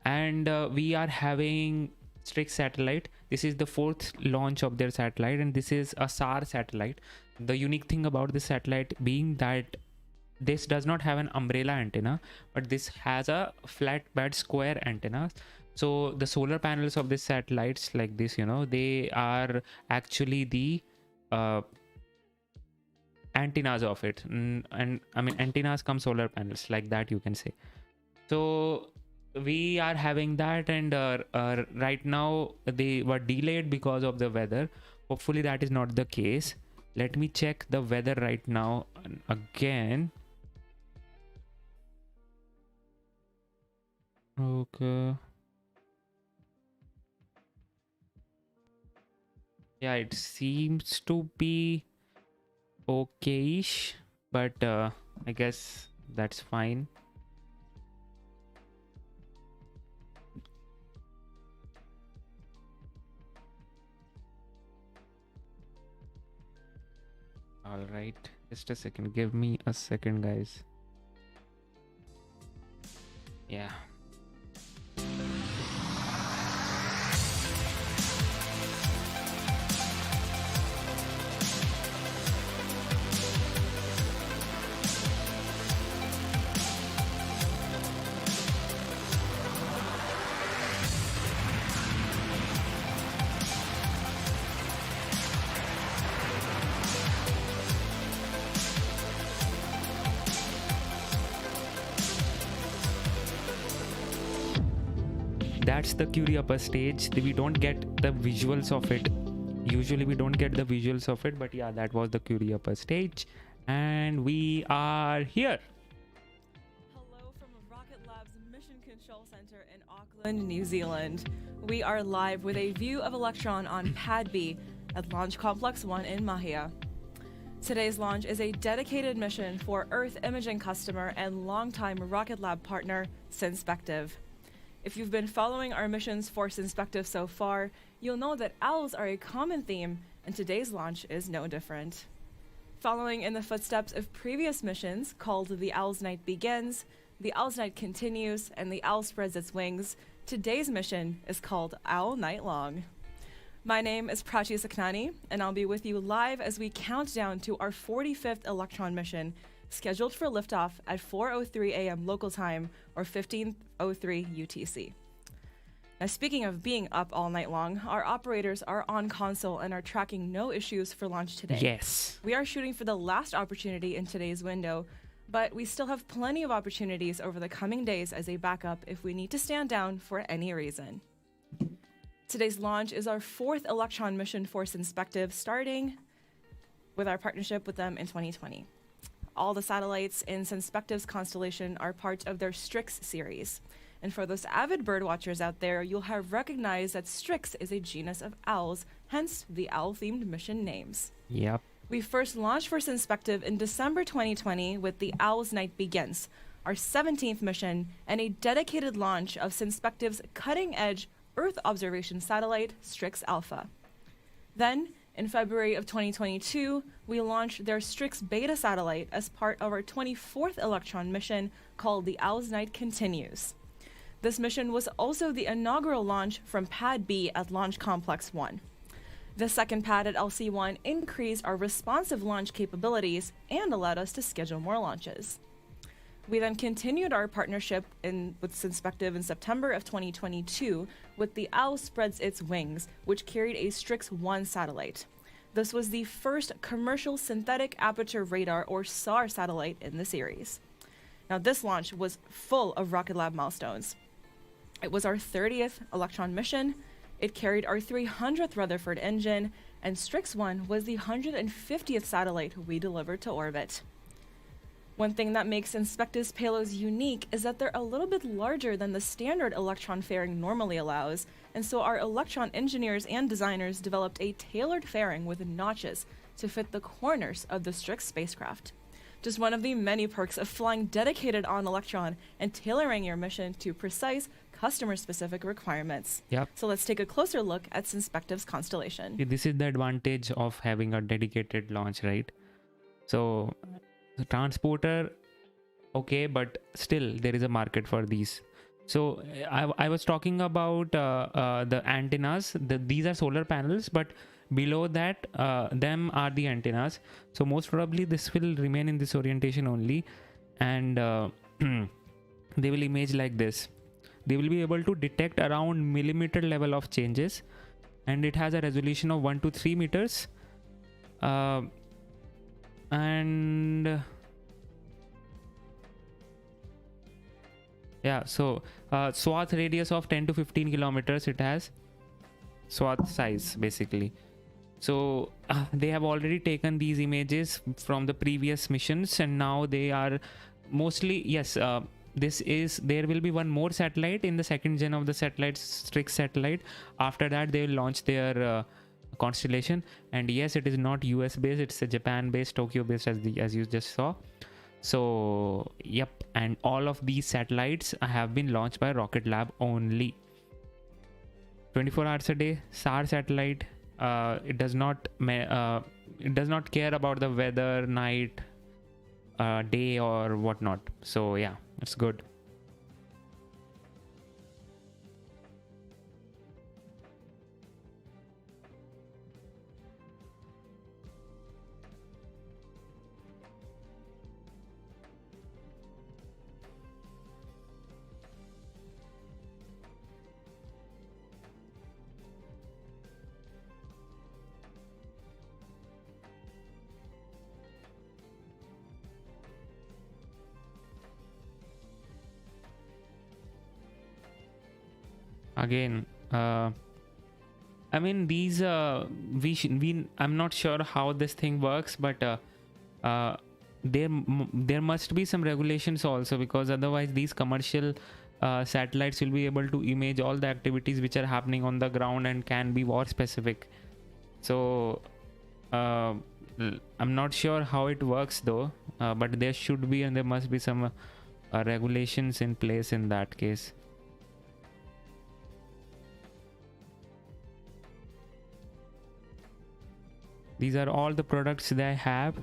And we are having StriX satellite. This is the 4th launch of their satellite, and this is a SAR satellite. The unique thing about this satellite being that this does not have an umbrella antenna, but this has a flat bed square antenna. So the solar panels of this satellites, like this, they are actually the antennas of it, and I mean antennas come solar panels, like that you can say. So we are having that, and right now they were delayed because of the weather. Hopefully that is not the case. Let me check the weather right now again. Okay. Yeah, it seems to be okay-ish, but I guess that's fine. All right, just a second. Give me a second, guys. Yeah. That's the Curie upper stage. We don't get the visuals of it. Usually we don't get the visuals of it, but yeah, that was the Curie upper stage, and we are here. Hello from Rocket Lab's Mission Control Center in Auckland, New Zealand. We are live with a view of Electron on Pad B at Launch Complex 1 in Māhia. Today's launch is a dedicated mission for Earth imaging customer and longtime Rocket Lab partner, Synspective. If you've been following our missions for Synspective so far, you'll know that owls are a common theme, and today's launch is no different. Following in the footsteps of previous missions called The Owl's Night Begins, The Owl's Night Continues, and The Owl Spreads Its Wings, today's mission is called Owl Night Long. My name is Prachi Saknani, and I'll be with you live as we count down to our 45th Electron mission, scheduled for liftoff at 4:03 a.m. local time, or 15:03 UTC. Now, speaking of being up all night long, our operators are on console and are tracking no issues for launch today. Yes. We are shooting for the last opportunity in today's window, but we still have plenty of opportunities over the coming days as a backup if we need to stand down for any reason. Today's launch is our 4th Electron mission for Synspective, starting with our partnership with them in 2020. All the satellites in Synspective's constellation are part of their StriX-series. And for those avid birdwatchers out there, you'll have recognized that StriX is a genus of owls, hence the owl-themed mission names. Yep. We first launched for Synspective in December 2020 with The Owl's Night Begins, our 17th mission, and a dedicated launch of Synspective's cutting-edge Earth observation satellite, StriX Alpha. Then, in February of 2022, we launched their StriX Beta satellite as part of our 24th Electron mission called The Owl's Night Continues. This mission was also the inaugural launch from Pad B at Launch Complex 1. The second pad at LC1 increased our responsive launch capabilities and allowed us to schedule more launches. We then continued our partnership with Synspective in September of 2022 with the Owl Spreads Its Wings, which carried a StriX-1 satellite. This was the first commercial synthetic aperture radar or SAR satellite in the series. Now, this launch was full of Rocket Lab milestones. It was our 30th Electron mission, it carried our 300th Rutherford engine, and StriX-1 was the 150th satellite we delivered to orbit. One thing that makes Synspective's payloads unique is that they're a little bit larger than the standard Electron fairing normally allows, and so our Electron engineers and designers developed a tailored fairing with notches to fit the corners of the StriX spacecraft. Just one of the many perks of flying dedicated on Electron and tailoring your mission to precise, customer-specific requirements. Yep. So let's take a closer look at Synspective's constellation. This is the advantage of having a dedicated launch, right? So the transporter, okay, but still there is a market for these. So I was talking about the antennas. These are solar panels, but below that them are the antennas. So most probably this will remain in this orientation only, and they will image like this. They will be able to detect around millimeter level of changes, and it has a resolution of 1 to 3 meters. And yeah, so swath radius of 10 to 15 kilometers it has, swath size basically. So they have already taken these images from the previous missions, and now they are mostly, yes, there will be one more satellite in the second gen of the satellites, StriX satellite. After that they will launch their constellation, and yes, it is not US based, it's a Japan based, Tokyo based, as you just saw. So yep, and all of these satellites have been launched by Rocket Lab only. 24 hours a day, SAR satellite. It does not care about the weather, night, day or whatnot. So yeah, it's good. Again, I mean, these I'm not sure how this thing works, but there must be some regulations also, because otherwise these commercial satellites will be able to image all the activities which are happening on the ground and can be war specific. So I'm not sure how it works though, but there should be, and there must be some regulations in place in that case. These are all the products they have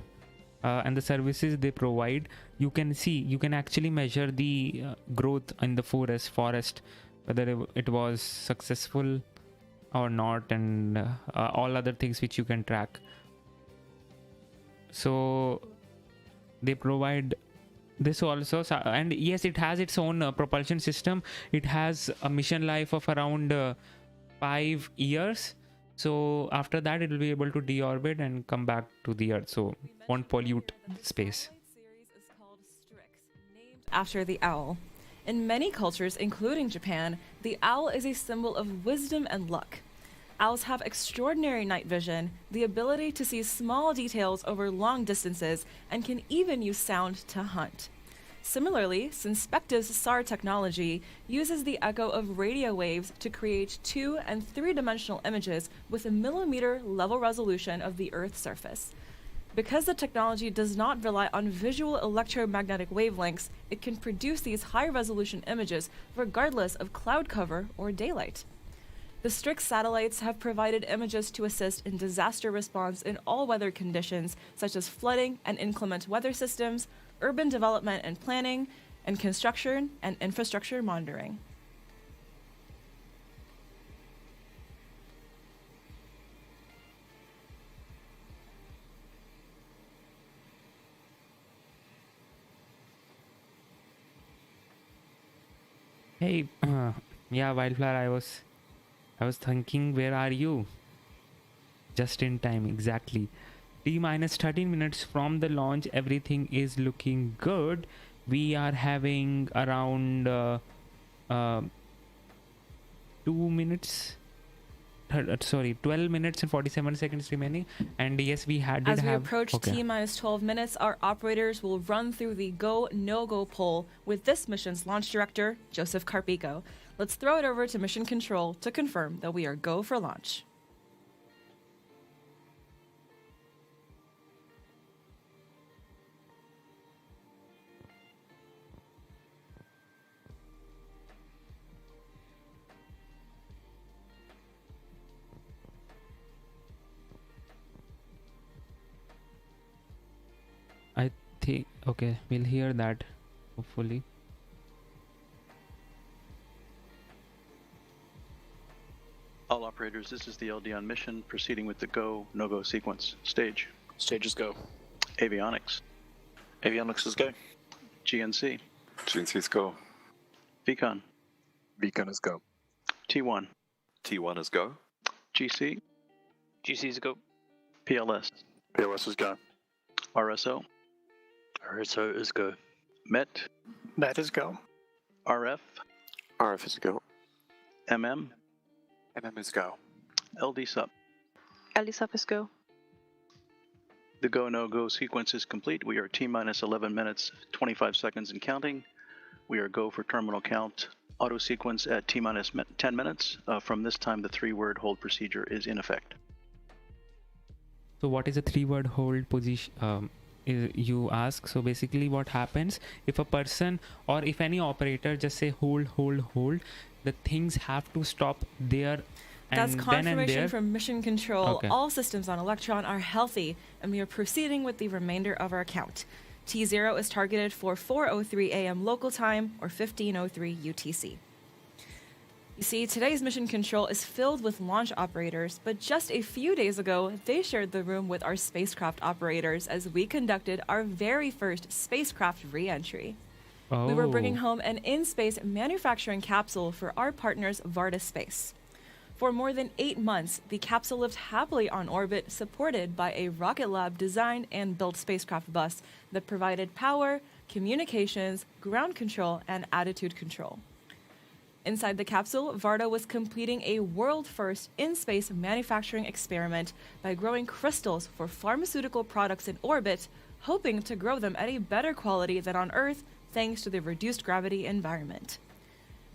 and the services they provide. You can see, you can actually measure the growth in the forest, whether it was successful or not, and all other things which you can track. So they provide this also, and yes, it has its own propulsion system. It has a mission life of around 5 years. So after that, it will be able to deorbit and come back to the Earth, so won't pollute space. Series is called StriX, named after the owl. In many cultures, including Japan, the owl is a symbol of wisdom and luck. Owls have extraordinary night vision, the ability to see small details over long distances, and can even use sound to hunt. Similarly, Synspective's SAR technology uses the echo of radio waves to create 2- and 3-dimensional images with a millimeter level resolution of the Earth's surface. Because the technology does not rely on visual electromagnetic wavelengths, it can produce these high-resolution images regardless of cloud cover or daylight. The StriX satellites have provided images to assist in disaster response in all weather conditions, such as flooding and inclement weather systems, urban development and planning, and construction and infrastructure monitoring. Hey, yeah, Wildflower, I was thinking, where are you? Just in time, exactly. T minus 13 minutes from the launch, everything is looking good. We are having around uh, 2 minutes. Sorry, 12 minutes and 47 seconds remaining. And yes, we did As we have. approach Okay. T minus 12 minutes, our operators will run through the go no go poll with this mission's launch director, Joseph Carpico. Let's throw it over to Mission Control to confirm that we are go for launch. I think. Okay, we'll hear that, hopefully. All operators, this is the LD on mission, proceeding with the go, no-go sequence. Stage. Stages go. Avionics. Avionics is go. GNC. GNC's go. VCon. Beacon is go. T1. T1 is go. GC. GC's go. PLS. POS is go. RSO. RSO is go. MET. Net is go. RF. RF is go. MM. MM is go. LD sub. LD is go. The go, no-go sequence is complete. We are T minus 11 minutes, 25 seconds and counting. We are go for terminal count. Auto sequence at T minus 10 minutes. From this time, the 3-word hold procedure is in effect. So what is a 3-word hold position? You ask. So basically what happens if a person or if any operator just say hold, the things have to stop there. That's And then confirmation and there. from Mission Control. Okay. All systems on Electron are healthy, and we are proceeding with the remainder of our count. T0 is targeted for 4:03 a.m. local time or 15:03 UTC. You see, today's Mission Control is filled with launch operators, but just a few days ago, they shared the room with our spacecraft operators as we conducted our very first spacecraft re-entry. We were bringing home an in-space manufacturing capsule for our partners Varda Space. For more than 8 months, the capsule lived happily on orbit, supported by a Rocket Lab designed and built spacecraft bus that provided power, communications, ground control, and attitude control. Inside the capsule, Varda was completing a world-first in-space manufacturing experiment by growing crystals for pharmaceutical products in orbit, hoping to grow them at a better quality than on Earth thanks to the reduced gravity environment.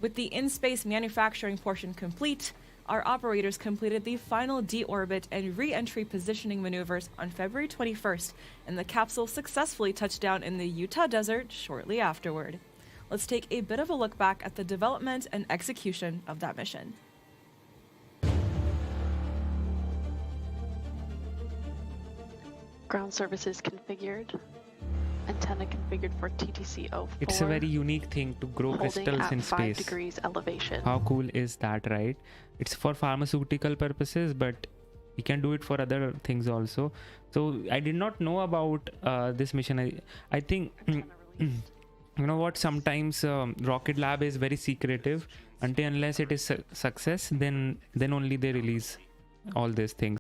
With the in-space manufacturing portion complete, our operators completed the final deorbit and re-entry positioning maneuvers on February 21st, and the capsule successfully touched down in the Utah desert shortly afterward. Let's take a bit of a look back at the development and execution of that mission. Ground services configured. Antenna configured for TTC-04. It's a very unique thing to grow holding crystals at in 5 space. degrees elevation. How cool is that, right? It's for pharmaceutical purposes, but we can do it for other things also. So I did not know about this mission. I think you know what, sometimes Rocket Lab is very secretive unless it is success, then only they release all these things.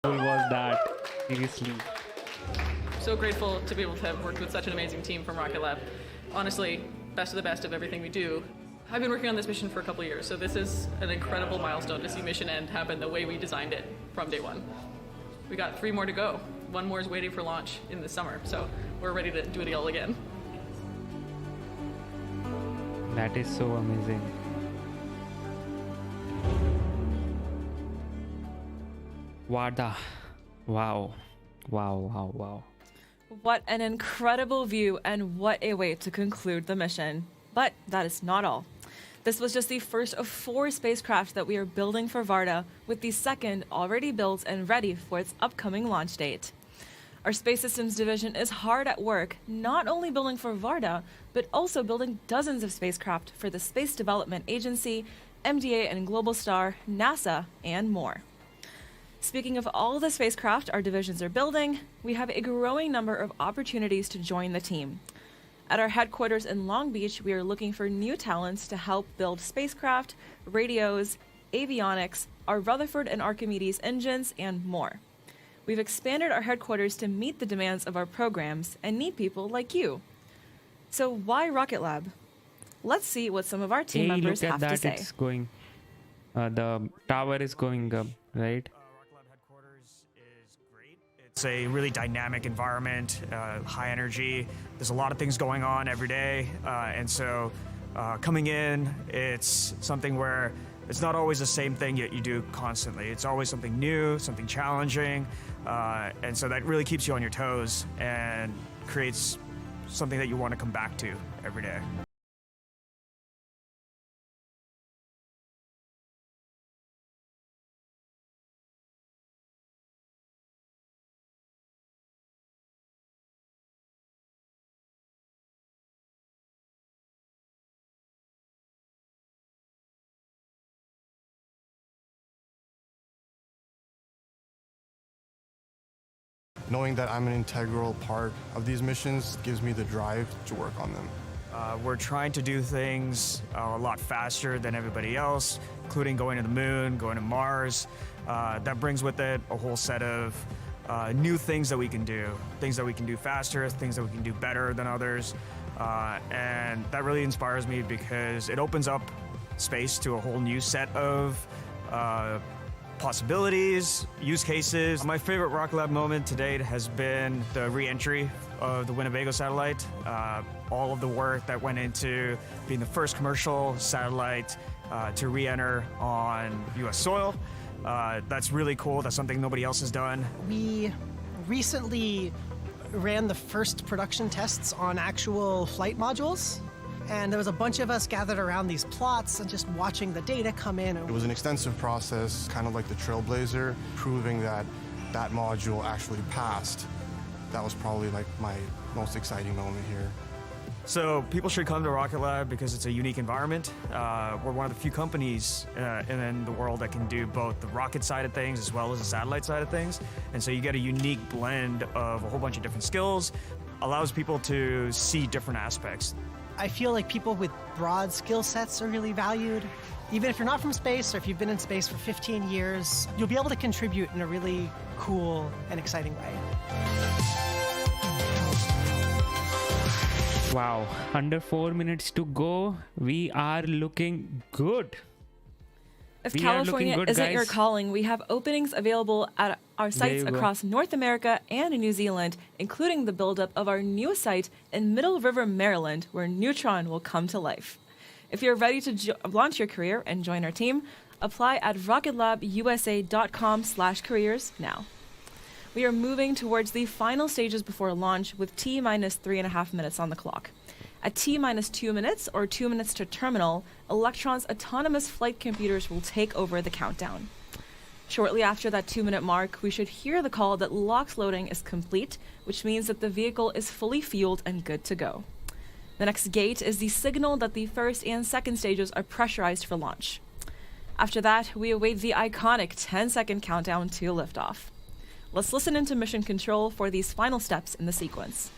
cool was that? Seriously. So grateful to be able to have worked with such an amazing team from Rocket Lab. Honestly, best of the best of everything we do. I've been working on this mission for a couple of years, so this is an incredible milestone to see mission end happen the way we designed it from day one. We got 3 more to go. 1 more is waiting for launch in the summer, so we're ready to do it all again. That is so amazing. Wada. Wow. Wow. What an incredible view, and what a way to conclude the mission. But that is not all. This was just the first of 4 spacecraft that we are building for Varda, with the second already built and ready for its upcoming launch date. Our Space Systems division is hard at work, not only building for Varda, but also building dozens of spacecraft for the Space Development Agency, MDA and Globalstar, NASA, and more. Speaking of all the spacecraft our divisions are building, we have a growing number of opportunities to join the team. At our headquarters in Long Beach, we are looking for new talents to help build spacecraft, radios, avionics, our Rutherford and Archimedes engines, and more. We've expanded our headquarters to meet the demands of our programs and need people like you. So why Rocket Lab? Let's see what some of our team members Look have at to that, say. it's going. The tower is going up, right? Rocket Lab headquarters is great. It's a really dynamic environment, high energy. There's a lot of things going on every day, and so coming in, it's something where it's not always the same thing yet you do constantly. It's always something new, something challenging, and so that really keeps you on your toes and creates something that you want to come back to every day. Knowing that I'm an integral part of these missions gives me the drive to work on them. We're trying to do things a lot faster than everybody else, including going to the moon, going to Mars. That brings with it a whole set of new things that we can do faster, things that we can do better than others. And that really inspires me because it opens up space to a whole new set of possibilities, use cases. My favorite Rocket Lab moment to date has been the re-entry of the Winnebago satellite. All of the work that went into being the first commercial satellite to re-enter on US soil. That's really cool. That's something nobody else has done. We recently ran the first production tests on actual flight modules. And there was a bunch of us gathered around these plots and just watching the data come in. It was an extensive process, kind of like the Trailblazer, proving that that module actually passed. That was probably like my most exciting moment here. So people should come to Rocket Lab because it's a unique environment. We're one of the few companies in the world that can do both the rocket side of things as well as the satellite side of things. And so you get a unique blend of a whole bunch of different skills, allows people to see different aspects. I feel like people with broad skill sets are really valued. Even if you're not from space or if you've been in space for 15 years, you'll be able to contribute in a really cool and exciting way. Wow, under 4 minutes to go. We are looking good. If We are looking California good, isn't your guys. calling, we have openings available at our sites you go. across North America and New Zealand, including the buildup of our new site in Middle River, Maryland, where Neutron will come to life. If you're ready to launch your career and join our team, apply at rocketlabusa.com/careers now. We are moving towards the final stages before launch with T-minus 3.5 minutes on the clock. At T-minus 2 minutes or 2 minutes to terminal, Electron's autonomous flight computers will take over the countdown. Shortly after that 2-minute mark, we should hear the call that LOX loading is complete, which means that the vehicle is fully fueled and good to go. The next gate is the signal that the first and second stages are pressurized for launch. After that, we await the iconic 10-second countdown to liftoff. Let's listen into mission control for these final steps in the sequence.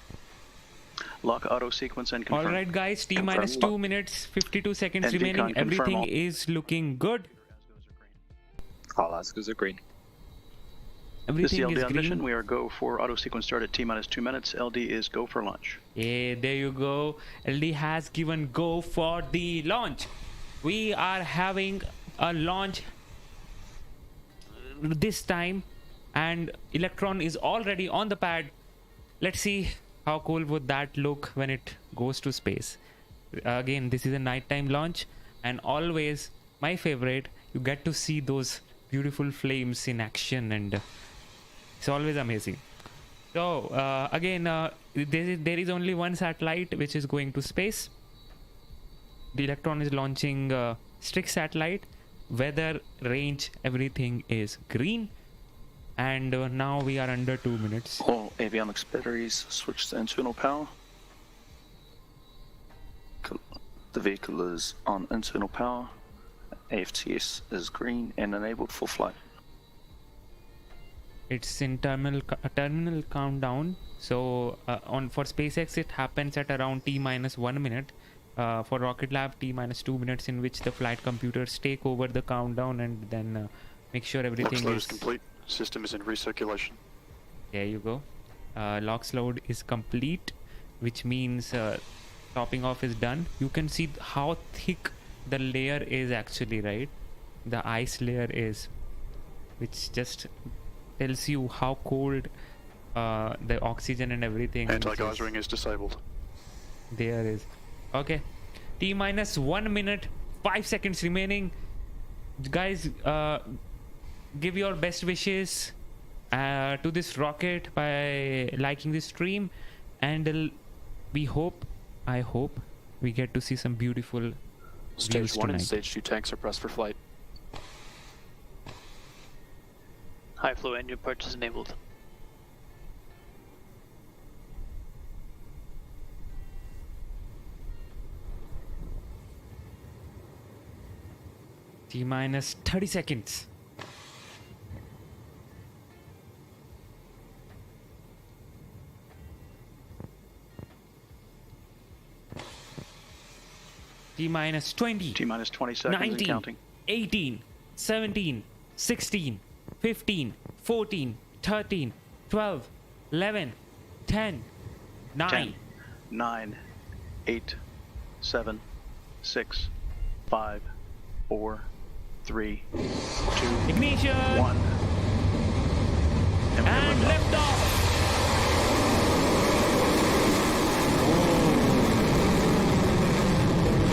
Lock auto sequence and confirm. All right, guys, T-minus 2 minutes, 52 seconds And remaining. Decon, confirm Everything all. is looking good. All ASCOs are green. This is the everything LD is on green. mission. We are go for auto sequence start at T-minus 2 minutes. LD is go for launch. Yeah, there you go. LD has given go for the launch. We are having a launch this time, and Electron is already on the pad. Let's see how cool would that look when it goes to space. Again, this is a nighttime launch, and always my favorite, you get to see those beautiful flames in action, and it's always amazing. So again, there is only one satellite which is going to space. The Electron is launching StriX satellite. Weather, range, everything is green, and now we are under 2 minutes. All avionics batteries switch to internal power. The vehicle is on internal power. AFTS is green and enabled for flight. It's in terminal countdown. So for SpaceX it happens at around T-1 minute. For Rocket Lab, T-2 minutes, in which the flight computers take over the countdown and then make sure everything Load is complete. System is in recirculation. There you go. LOX load is complete, which means topping off is done. You can see how thick the layer is actually, right? The ice layer is, which just tells you how cold the oxygen and everything Anti-geyser ring is disabled. there is. Okay, T-1 minute, 5 seconds remaining. Guys, give your best wishes to this rocket by liking this stream, and I hope we get to see some beautiful views Stage 1 and tonight. Stage 2 tanks are pressed for flight. High flow engine purchase enabled. T-30 seconds. T-20. T-minus 20 seconds and 19, counting. 18, 17, 16, 15, 14, 13, 12, 11, 10, 9. 10, 9, 8, 7, 6, 5, 4, 3, 2, Ignition! 1. And liftoff!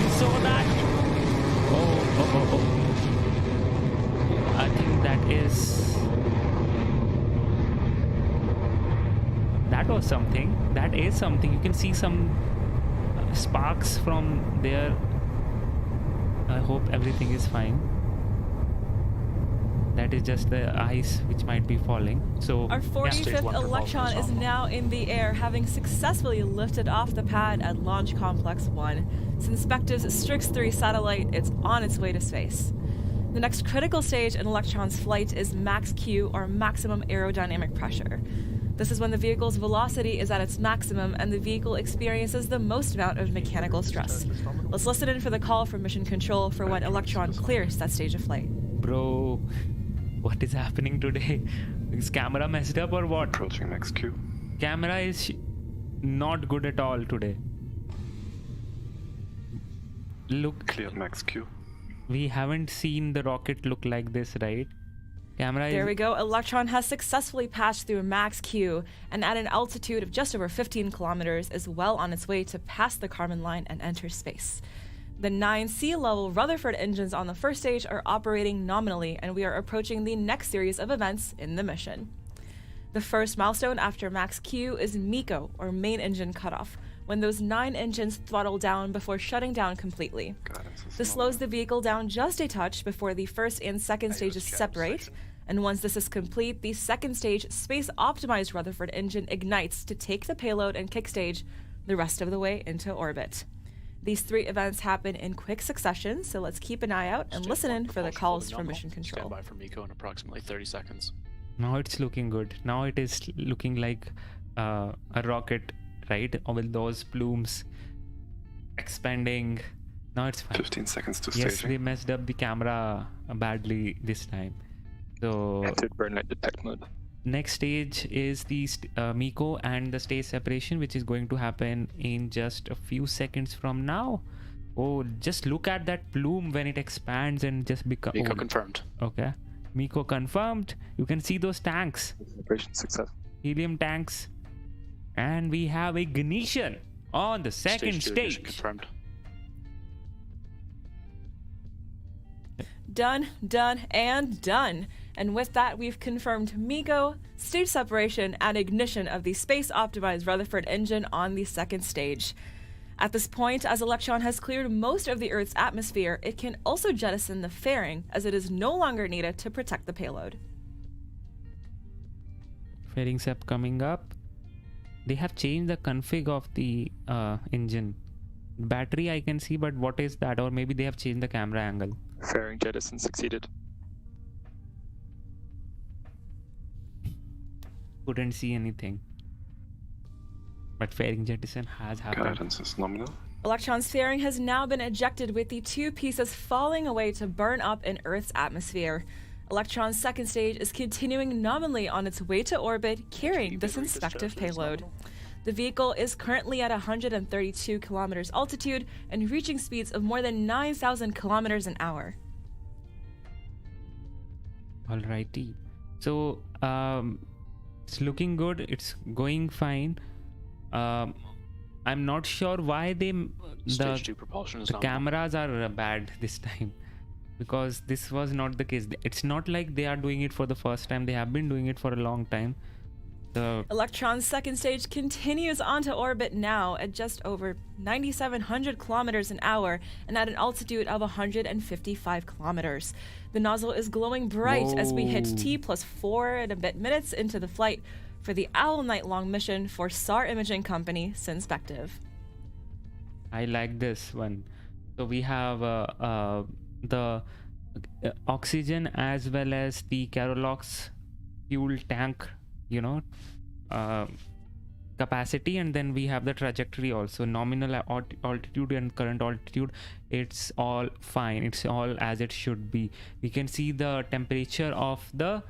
You saw that? Oh. I think that was something. That is something. You can see some sparks from there. I hope everything is fine. That is just the ice which might be falling. So Our yeah. 45th Electron is now in the air, having successfully lifted off the pad at Launch Complex 1. Synspective's StriX-3 satellite, it's on its way to space. The next critical stage in Electron's flight is max Q, or maximum aerodynamic pressure. This is when the vehicle's velocity is at its maximum and the vehicle experiences the most amount of mechanical stress. Let's listen in for the call from Mission Control for when Electron clears that stage of flight. Bro, what is happening today? Is camera messed up or what? Approaching max Q. Camera is not good at all today. Look, Cleared max Q. we haven't seen the rocket look like this, right? Camera There is... we go. Electron has successfully passed through max Q and at an altitude of just over 15 kilometers is well on its way to pass the Kármán line and enter space. The 9 sea-level Rutherford engines on the first stage are operating nominally, and we are approaching the next series of events in the mission. The first milestone after max Q is MECO, or main engine cutoff, when those 9 engines throttle down before shutting down completely. This slows the vehicle down just a touch before the first and second stages separate, and once this is complete, the second stage space-optimized Rutherford engine ignites to take the payload and kick stage the rest of the way into orbit. These 3 events happen in quick succession, so let's keep an eye out and listen in for the calls from Mission Control. Stand by for MECO in approximately 30 seconds. Now it's looking good. Now it is looking like a rocket, right? With those plumes expanding. Now it's fine. 15 seconds to Yes, staging. we messed up the camera badly this time. So Active burn light detect mode. next stage is the MECO and the stage separation, which is going to happen in just a few seconds from now. Oh, just look at that plume when it expands and just becomes. MECO confirmed. Okay, MECO confirmed. You can see those tanks, Operation success. helium tanks, and we have ignition on the second Stage 2 ignition stage. confirmed. Done, done, and done. And with that, we've confirmed MECO, stage separation, and ignition of the space-optimized Rutherford engine on the second stage. At this point, as Electron has cleared most of the Earth's atmosphere, it can also jettison the fairing, as it is no longer needed to protect the payload. Fairing SEP coming up. They have changed the config of the engine. Battery I can see, but what is that? Or maybe they have changed the camera angle. Fairing jettison succeeded. Couldn't see anything. But fairing jettison has happened. Guidance is nominal. Electron's fairing has now been ejected, with the two pieces falling away to burn up in Earth's atmosphere. Electron's second stage is continuing nominally on its way to orbit, carrying the Synspective payload. The vehicle is currently at 132 kilometers altitude and reaching speeds of more than 9,000 kilometers an hour. Alrighty. So it's looking good. It's going fine. I'm not sure why Stage 2 propulsion is the nominal. cameras are bad this time, because this was not the case. It's not like they are doing it for the first time. They have been doing it for a long time. The Electron's second stage continues onto orbit now at just over 9,700 kilometers an hour and at an altitude of 155 kilometers. The nozzle is glowing bright as we hit Whoa. T plus 4 and a bit minutes into the flight for the Owl night-long mission for SAR imaging company Synspective. I like this one. So we have the oxygen as well as the Carolox fuel tank, capacity, and then we have the trajectory also, nominal altitude and current altitude. It's all fine. It's all as it should be. We can see the temperature of the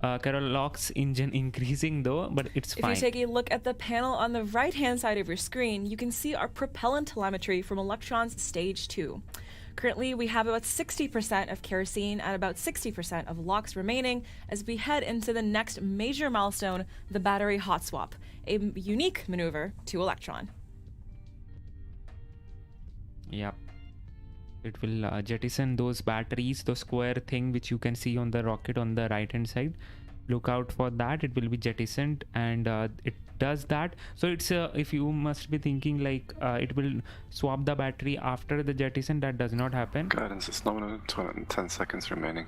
Carolox engine increasing though, but it's fine. If you take a look at the panel on the right-hand side of your screen, you can see our propellant telemetry from Electron's Stage 2. Currently, we have about 60% of kerosene and about 60% of LOX remaining as we head into the next major milestone, the battery hot swap, a unique maneuver to Electron. Yep. It will jettison those batteries, the square thing which you can see on the rocket on the right hand side. Look out for that. It will be jettisoned, and it does that. So it's if you must be thinking like it will swap the battery after the jettison. That does not happen. Guidance is nominal. 10 seconds remaining.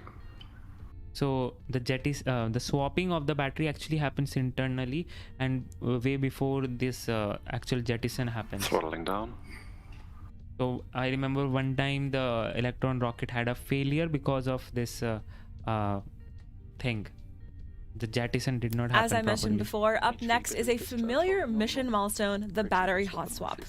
So the swapping of the battery actually happens internally and way before this actual jettison happens. Throttling down. So I remember one time the Electron rocket had a failure because of this thing. The jettison did not happen As I mentioned properly. before, up next is a familiar mission milestone, the battery hot swap.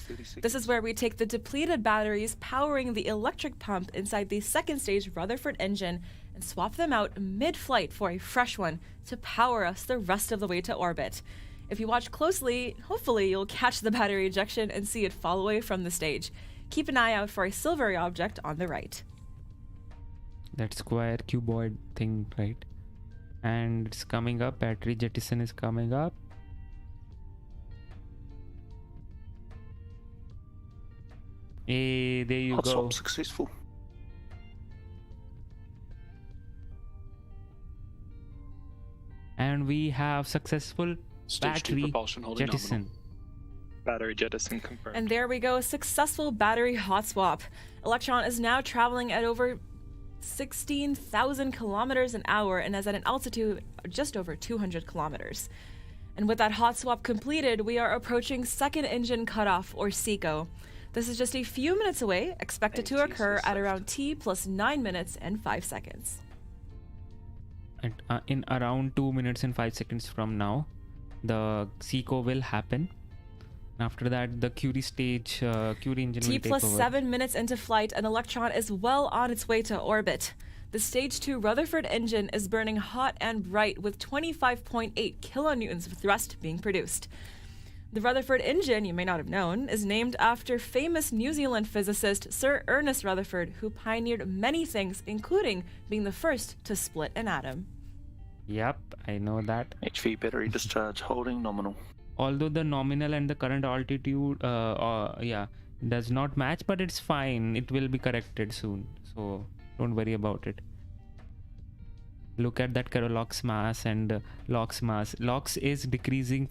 This is where we take the depleted batteries powering the electric pump inside the second stage Rutherford engine and swap them out mid-flight for a fresh one to power us the rest of the way to orbit. If you watch closely, hopefully you'll catch the battery ejection and see it fall away from the stage. Keep an eye out for a silvery object on the right. That square cuboid thing, right? And it's coming up. Battery jettison is coming up. Hey, there you Hot go. swap successful. And we have successful Stage 2 battery propulsion holding jettison. nominal. Battery jettison confirmed. And there we go, a successful battery hot swap. Electron is now traveling at over 16,000 kilometers an hour and is at an altitude of just over 200 kilometers. And with that hot swap completed, we are approaching second engine cutoff, or SECO. This is just a few minutes away, expected to occur at around T plus 9 minutes and 5 seconds. And in around 2 minutes and 5 seconds from now, the SECO will happen. After that, the Curie stage, Curie engine will T take plus over. 7 minutes into flight, and Electron is well on its way to orbit. The Stage 2 Rutherford engine is burning hot and bright with 25.8 kilonewtons of thrust being produced. The Rutherford engine, you may not have known, is named after famous New Zealand physicist Sir Ernest Rutherford, who pioneered many things, including being the first to split an atom. Yep, I know that. HV battery discharge holding nominal. Although the nominal and the current altitude does not match, but it's fine, it will be corrected soon, so don't worry about it. Look at that LOX mass and LOX mass. LOX is decreasing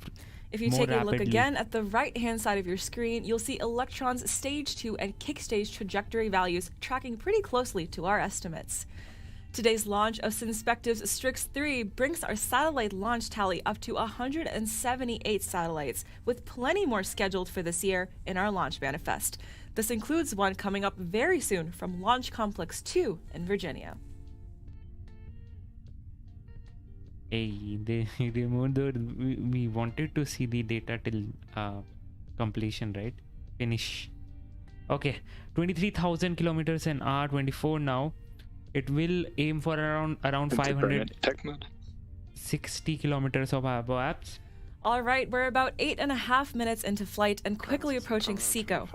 If you more take a rapidly. look again at the right-hand side of your screen, you'll see Electron's Stage 2 and Kick Stage trajectory values tracking pretty closely to our estimates. Today's launch of Synspective's StriX-3 brings our satellite launch tally up to 178 satellites, with plenty more scheduled for this year in our launch manifest. This includes one coming up very soon from Launch Complex 2 in Virginia. Hey, they remember we wanted to see the data till completion, right? Finish. Okay, 23,000 kilometers an hour, 24 now. It will aim for around 560 kilometers of abaps. All right, we're about 8.5 minutes into flight and quickly approaching SECO.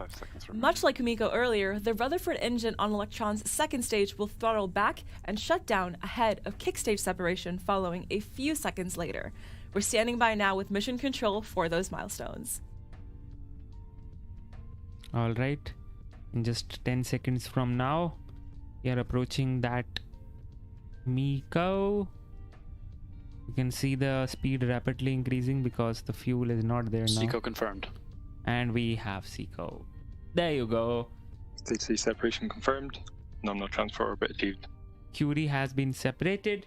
Much like Kumiko earlier, the Rutherford engine on Electron's second stage will throttle back and shut down ahead of kick stage separation following a few seconds later. We're standing by now with mission control for those milestones. All right, in just 10 seconds from now, we are approaching that Miko. You can see the speed rapidly increasing because the fuel is not there now. SECO confirmed. And we have SECO. There you go. Stage 3 separation confirmed. Nominal transfer orbit achieved. Curie has been separated.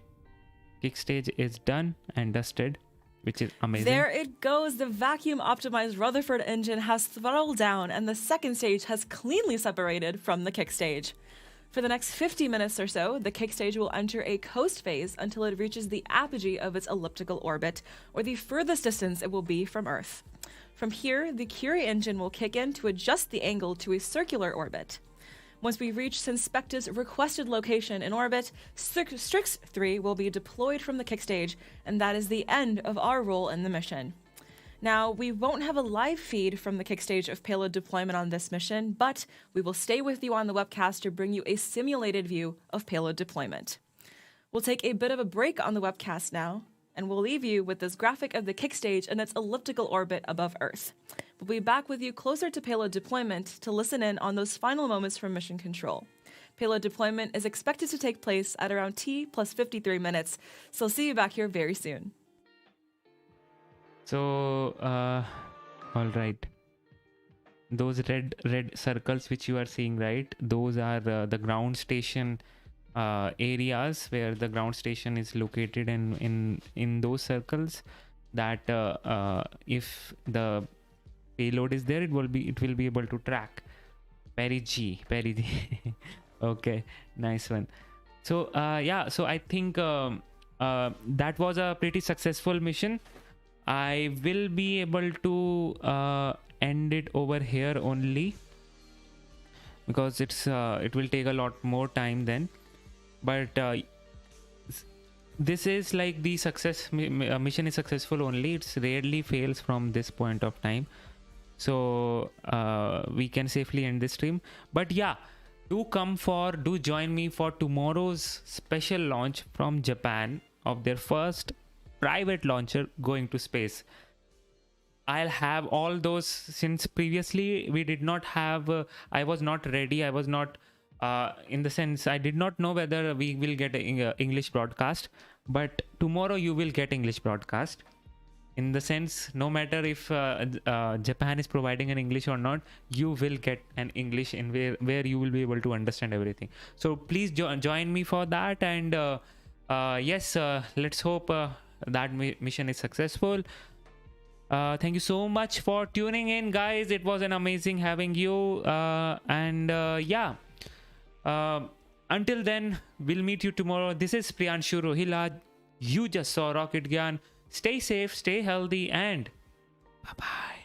Kick stage is done and dusted, which is amazing. There it goes. The vacuum-optimized Rutherford engine has throttled down and the second stage has cleanly separated from the kick stage. For the next 50 minutes or so, the kick stage will enter a coast phase until it reaches the apogee of its elliptical orbit, or the furthest distance it will be from Earth. From here, the Curie engine will kick in to adjust the angle to a circular orbit. Once we reach Synspective's requested location in orbit, StriX-3 will be deployed from the kick stage, and that is the end of our role in the mission. Now, we won't have a live feed from the kick stage of payload deployment on this mission, but we will stay with you on the webcast to bring you a simulated view of payload deployment. We'll take a bit of a break on the webcast now, and we'll leave you with this graphic of the kick stage and its elliptical orbit above Earth. We'll be back with you closer to payload deployment to listen in on those final moments from mission control. Payload deployment is expected to take place at around T plus 53 minutes, so I'll see you back here very soon. So, all right. Those red circles which you are seeing, right? Those are the ground station areas where the ground station is located, and in those circles, that if the payload is there, it will be able to track. Perigi. Okay, nice one. So yeah, so I think that was a pretty successful mission. I will be able to end it over here only because it will take a lot more time then. But this is like the mission is successful only. It rarely fails from this point of time. So we can safely end this stream. But yeah, do join me for tomorrow's special launch from Japan of their first private launcher going to space. I'll have all those, since previously we did not have I was not ready. I was not in the sense I did not know whether we will get English broadcast, but tomorrow you will get English broadcast. In the sense, no matter if Japan is providing an English or not, you will get an English in where you will be able to understand everything. So please join me for that, and yes, let's hope that mission is successful. Thank you so much for tuning in, guys. It was an amazing having you, and yeah, until then, we'll meet you tomorrow. This is Priyanshu Rohila. You just saw Rocket Gyan. Stay safe, stay healthy, and bye-bye.